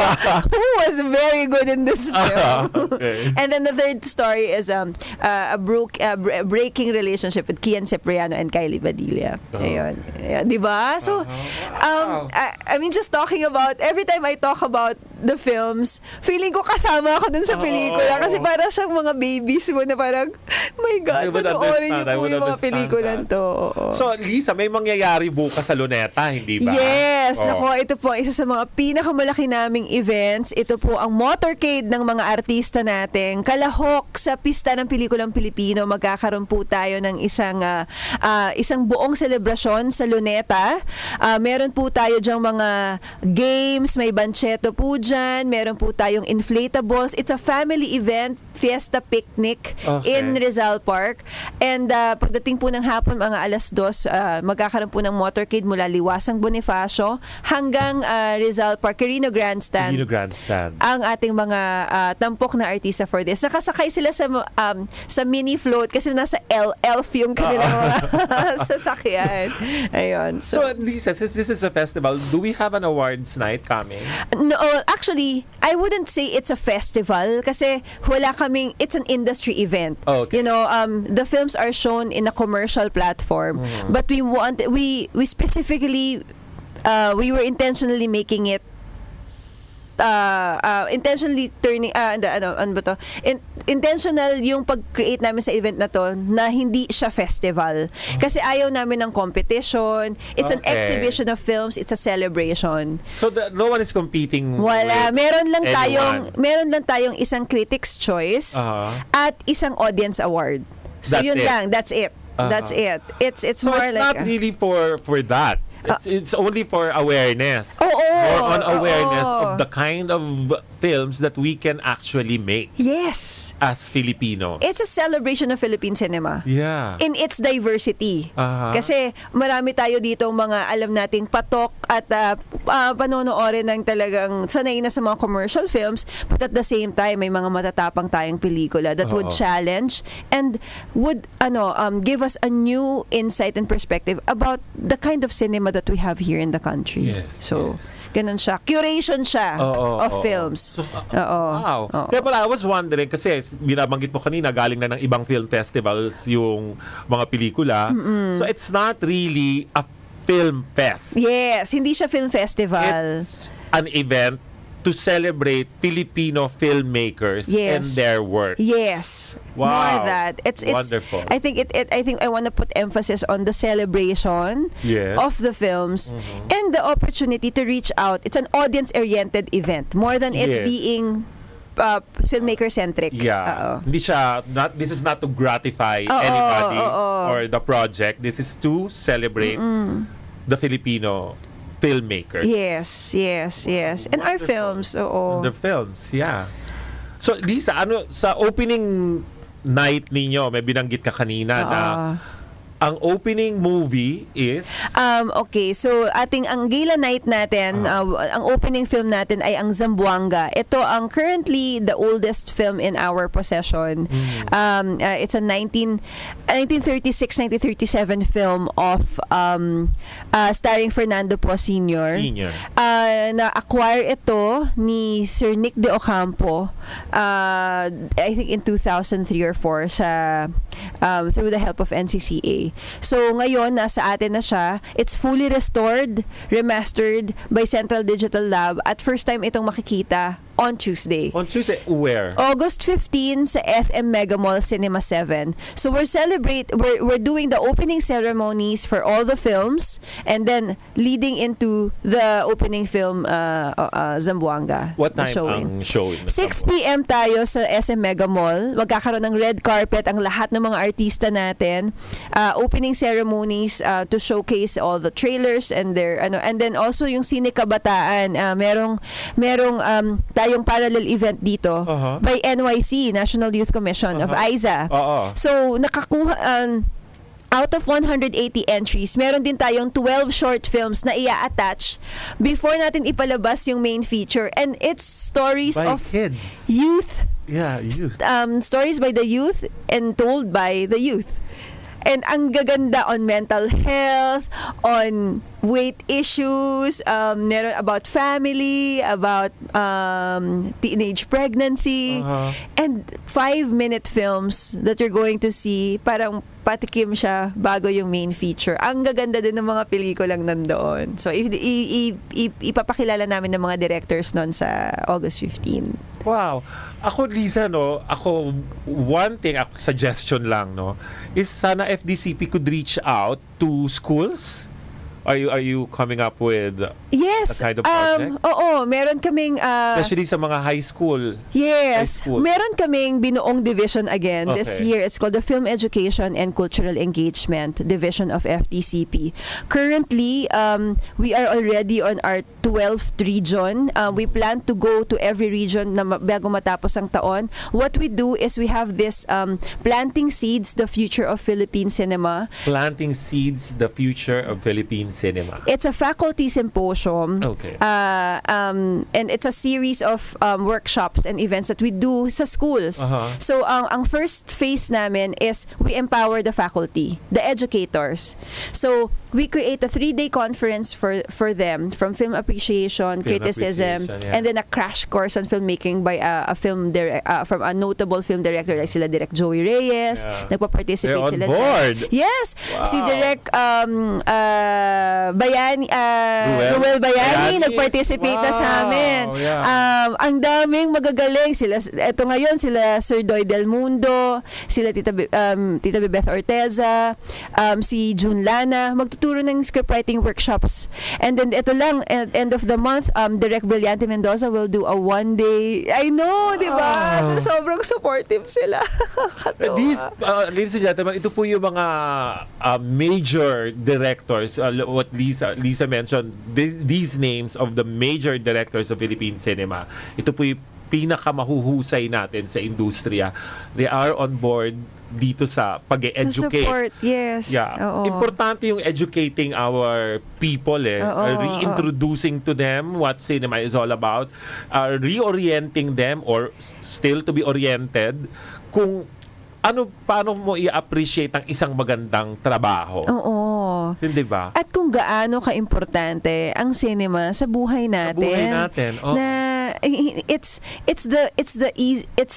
Speaker 4: who was very good in this film. And then the third story is a breaking relationship with Kian Cipriano and Kylie Badilla. Ayun. Diba? So, I mean, just talking about, every time I talk about the films, feeling ko kasama ako dun sa pelikula kasi parang siyang mga babies mo na parang, my God, panoorin niyo po yung mga pelikulan to.
Speaker 3: So, Lisa, may mangyayari bukas sa Luneta, hindi ba?
Speaker 4: Yes, nako, ito po isa sa mga pinakamalaki naming events. Ito po ang motorcade ng mga artista natin. Kalahok sa pista ng pelikulang Pilipino, magkakaroon po tayo ng isang buong selebrasyon sa Luneta. Meron po tayo dyang mga games, may banchetto po dyan, meron po tayong inflatables. It's a family event, fiesta picnic in Rizal Park. And pagdating po ng hapon, mga 2:00, magkakaroon po ng motorcade mula Liwasang Bonifacio hanggang Rizal Park, Quirino Grandstand. Ang ating mga tampok na artista for this. Nakasakay sila sa mini float kasi nasa elf yung kanilang sasakyan. Ayun.
Speaker 3: So, Lisa, since this is a festival, do we have an awards night coming?
Speaker 4: No, actually, I wouldn't say it's a festival kasi wala kaming, it's an industry event.
Speaker 3: Okay.
Speaker 4: You know, the films are shown in a commercial platform, but we specifically, we were intentionally making it intentionally turning intentional yung pag-create namin sa event na to na hindi siya festival kasi ayaw namin ng competition. It's an exhibition of films, it's a celebration.
Speaker 3: So no one is competing.
Speaker 4: Wala, meron lang tayong isang critics choice at isang audience award. So yun lang, that's it. That's it. It's
Speaker 3: so
Speaker 4: more
Speaker 3: it's
Speaker 4: like
Speaker 3: not really for that. It's only for awareness. More on awareness of the kind of films that we can actually make.
Speaker 4: Yes.
Speaker 3: As Filipinos.
Speaker 4: It's a celebration of Philippine cinema.
Speaker 3: Yeah.
Speaker 4: In its diversity. Kasi marami tayo dito mga alam nating patok at panonoorin ng talagang sanay na sa mga commercial films, but at the same time may mga matatapang tayong pelikula that would challenge and would give us a new insight and perspective about the kind of cinema that we have here in the country.
Speaker 3: Yes,
Speaker 4: so, ganun siya. Curation siya of films.
Speaker 3: So, wow. Kaya pala, I was wondering, kasi binabanggit mo kanina, galing na ng ibang film festivals yung mga pelikula. So, it's not really a film fest.
Speaker 4: Yes, hindi siya film festival.
Speaker 3: It's an event to celebrate Filipino filmmakers and their work.
Speaker 4: Yes.
Speaker 3: Wow.
Speaker 4: More that. It's
Speaker 3: wonderful.
Speaker 4: I think I want to put emphasis on the celebration of the films and the opportunity to reach out. It's an audience-oriented event more than it being filmmaker-centric.
Speaker 3: Yeah. Hindi siya, this is not to gratify anybody or the project. This is to celebrate the Filipino filmmakers.
Speaker 4: Yes. And our films,
Speaker 3: The films, yeah. So, Lisa, sa opening night ninyo, may binanggit ka kanina na ang opening movie is?
Speaker 4: Okay, so ang gala night natin, ang opening film natin ay ang Zamboanga. Ito ang currently the oldest film in our possession. It's a 1936-1937 film of starring Fernando Po Sr. Na-acquire ito ni Sir Nick de Ocampo I think in 2003 or 4 sa through the help of NCCA. So ngayon nasa atin na siya. It's fully restored, remastered by Central Digital Lab at first time itong makikita on Tuesday.
Speaker 3: On Tuesday, where?
Speaker 4: August 15 sa SM Mega Mall Cinema 7. So we're doing the opening ceremonies for all the films and then leading into the opening film Zamboanga.
Speaker 3: What time ang showing?
Speaker 4: 6 p.m. tayo sa SM Mega Mall. Magkakaroon ng red carpet ang lahat ng mga artista natin. Opening ceremonies to showcase all the trailers and their and then also yung Sine Kabataan. Merong tayong parallel event dito by NYC, National Youth Commission of AIZA. So nakakuha out of 180 entries, meron din tayong 12 short films na ia-attach before natin ipalabas yung main feature. And it's stories
Speaker 3: by
Speaker 4: of
Speaker 3: kids.
Speaker 4: Youth.
Speaker 3: Yeah, youth.
Speaker 4: Stories by the youth and told by the youth. And ang gaganda on mental health, on weight issues, meron about family, about teenage pregnancy, and 5-minute films that you're going to see, parang patikim siya bago yung main feature. Ang gaganda din ng mga pelikulang nandoon. So, ipapakilala namin ng mga directors noon sa August 15.
Speaker 3: Wow. Ako, Lisa, one thing, suggestion lang, is sana FDCP could reach out to schools. Are you coming up with
Speaker 4: yes,
Speaker 3: that kind of project?
Speaker 4: Oo, meron kaming
Speaker 3: especially sa mga high school.
Speaker 4: Yes.
Speaker 3: High school.
Speaker 4: Meron kaming binuong division again this year. It's called the Film Education and Cultural Engagement Division of FDCP. Currently, we are already on our 12th region. We plan to go to every region na bago matapos ang taon. What we do is we have this Planting Seeds, the Future of Philippine Cinema.
Speaker 3: Planting Seeds, the Future of Philippine Cinema.
Speaker 4: It's a faculty symposium.
Speaker 3: Okay.
Speaker 4: And it's a series of workshops and events that we do sa schools. So, ang first phase namin is we empower the faculty, the educators. So, we create a 3-day conference for them, from film appreciation, criticism, and then a crash course on filmmaking by a film from a notable film director like sila Direk Joey Reyes. Nagpa-participate
Speaker 3: They're on
Speaker 4: sila
Speaker 3: board.
Speaker 4: Yes.
Speaker 3: Wow.
Speaker 4: Si Direk Ruel Bayani nagparticipate na sa amin. Ang daming magagaling sila. Ito ngayon sila Sir Doy Del Mundo, sila Tita Beth Orteza, si June Lana magtuturo ng scriptwriting workshops. And then ito lang at end of the month, Direk Brillante Mendoza will do a 1-day. I know, di ba? Sobrang supportive sila.
Speaker 3: Ladies and gentlemen, ito po yung mga major directors, what Lisa mentioned, these names of the major directors of Philippine cinema. Ito po yung pinakamahuhusay natin sa industriya. They are on board dito sa pag-educate.
Speaker 4: To support, yes.
Speaker 3: Yeah.
Speaker 4: Oo.
Speaker 3: Importante yung educating our people, reintroducing to them what cinema is all about, reorienting them or still to be oriented kung paano mo i-appreciate ang isang magandang trabaho.
Speaker 4: Oo.
Speaker 3: Hindi ba?
Speaker 4: At kung gaano ka-importante ang cinema sa buhay natin.
Speaker 3: Sa buhay natin.
Speaker 4: Na it's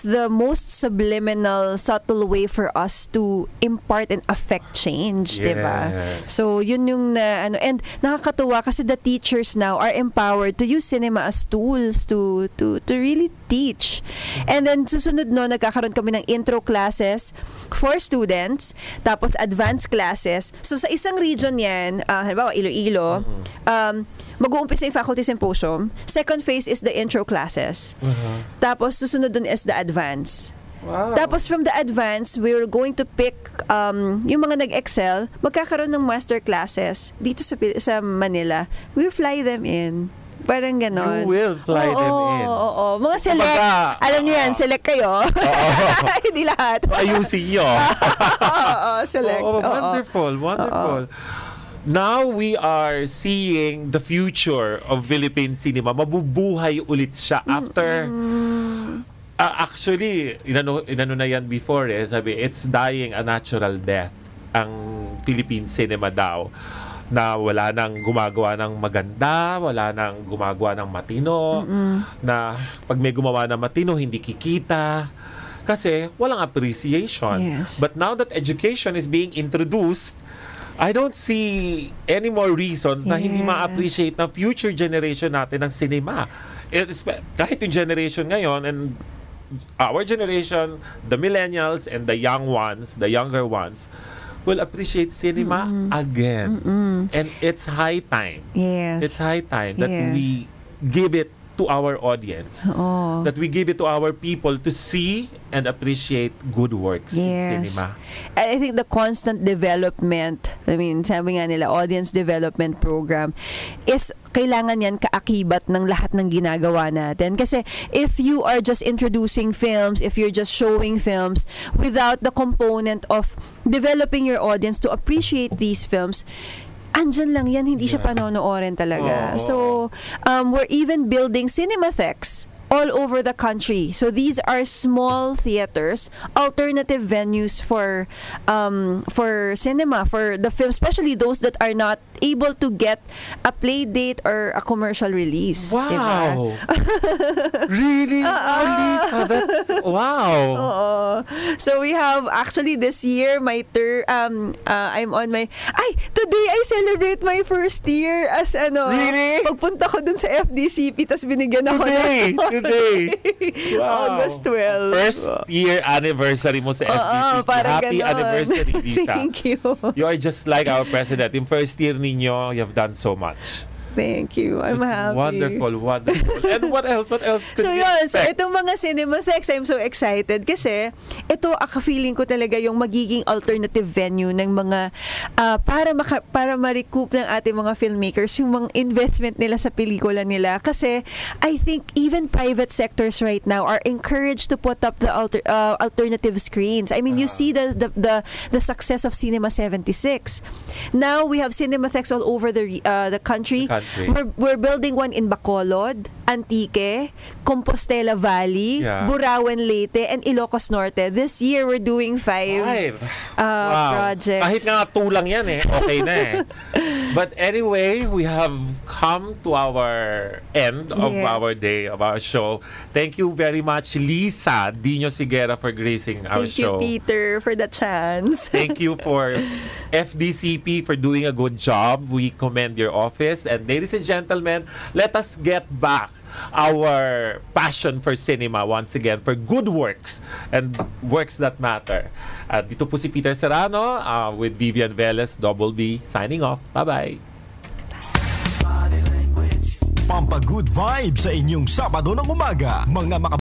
Speaker 4: the most subliminal, subtle way for us to impart and affect change,
Speaker 3: yes.
Speaker 4: 'di ba? So yun yung and nakakatuwa kasi the teachers now are empowered to use cinema as tools to really teach. And then susunod nagkakaroon kami ng intro classes for students, tapos advanced classes. So sa isang region yan, halimbawa Iloilo, mag-uumpisa yung faculty symposium. Second phase is the intro classes. Tapos susunod dun is the advance.
Speaker 3: Wow.
Speaker 4: Tapos from the advance, we're going to pick yung mga nag-excel, magkakaroon ng master classes dito sa Manila. We'll fly them in. Parang ganon.
Speaker 3: You will fly them in.
Speaker 4: Oo. Mga select. Alam niyo yan, select kayo. Hindi lahat.
Speaker 3: Ayusin nyo.
Speaker 4: Select.
Speaker 3: Wonderful. Now we are seeing the future of Philippine cinema. Mabubuhay ulit siya after actually, inano na yan before sabi, it's dying a natural death ang Philippine cinema daw. Na wala nang gumagawa ng maganda, wala nang gumagawa ng matino, na pag may gumawa ng matino, hindi kikita. Kasi walang appreciation.
Speaker 4: Yes.
Speaker 3: But now that education is being introduced, I don't see any more reasons na hindi ma-appreciate ng future generation natin ng cinema. Kahit yung generation ngayon and our generation, the millennials and the young ones, the younger ones, will appreciate cinema again. And it's high time.
Speaker 4: Yes.
Speaker 3: It's high time that we give it to our audience. That we give it to our people to see and appreciate good works in cinema.
Speaker 4: I think the constant development, sabi nga nila, audience development program, is kailangan yan kaakibat ng lahat ng ginagawa natin. Kasi if you are just introducing films, if you're just showing films without the component of developing your audience to appreciate these films, andyan lang yan, hindi siya panonoorin talaga. So, we're even building cinematheques all over the country. So these are small theaters, alternative venues for cinema, for the film, especially those that are not able to get a play date or a commercial release.
Speaker 3: Wow. Really? Lisa, that's wow.
Speaker 4: So we have actually this year I'm on my today I celebrate my first year as
Speaker 3: Really?
Speaker 4: pagpunta ko dun sa FDCP tas binigyan ako
Speaker 3: Today. Wow.
Speaker 4: August 12.
Speaker 3: First year anniversary mo sa FDCP.
Speaker 4: Parang
Speaker 3: Happy
Speaker 4: ganon.
Speaker 3: anniversary, Lisa.
Speaker 4: Thank you.
Speaker 3: You are just like our president. In first year ninyo, you have done so much.
Speaker 4: Thank you. I'm
Speaker 3: It's
Speaker 4: happy.
Speaker 3: wonderful. And what else? What else could
Speaker 4: So
Speaker 3: we
Speaker 4: yun, so
Speaker 3: expect?
Speaker 4: itong mga Cinemathex, I'm so excited kasi ito, feeling ko talaga yung magiging alternative venue ng mga para ma-recoup ng ating mga filmmakers yung mga investment nila sa pelikula nila. Kasi I think even private sectors right now are encouraged to put up the alternative screens. I mean, you see the success of Cinema 76. Now we have Cinemathex all over the country. We're building one in Bacolod, Antique, Compostela Valley, Burauen Leyte, and Ilocos Norte. This year, we're doing 5 projects.
Speaker 3: Kahit nga 2 lang yan okay na But anyway, we have come to our end of our day, of our show. Thank you very much, Lisa Dino Sigera, for gracing our show.
Speaker 4: Thank you, Peter, for the chance.
Speaker 3: Thank you for FDCP for doing a good job. We commend your office. And ladies and gentlemen, let us get back our passion for cinema once again, for good works and works that matter. Dito po si Peter Serrano with Vivian Velez, Double B, signing off. Bye-bye.
Speaker 1: Pampagood vibe sa inyong Sabado ng umaga. Mga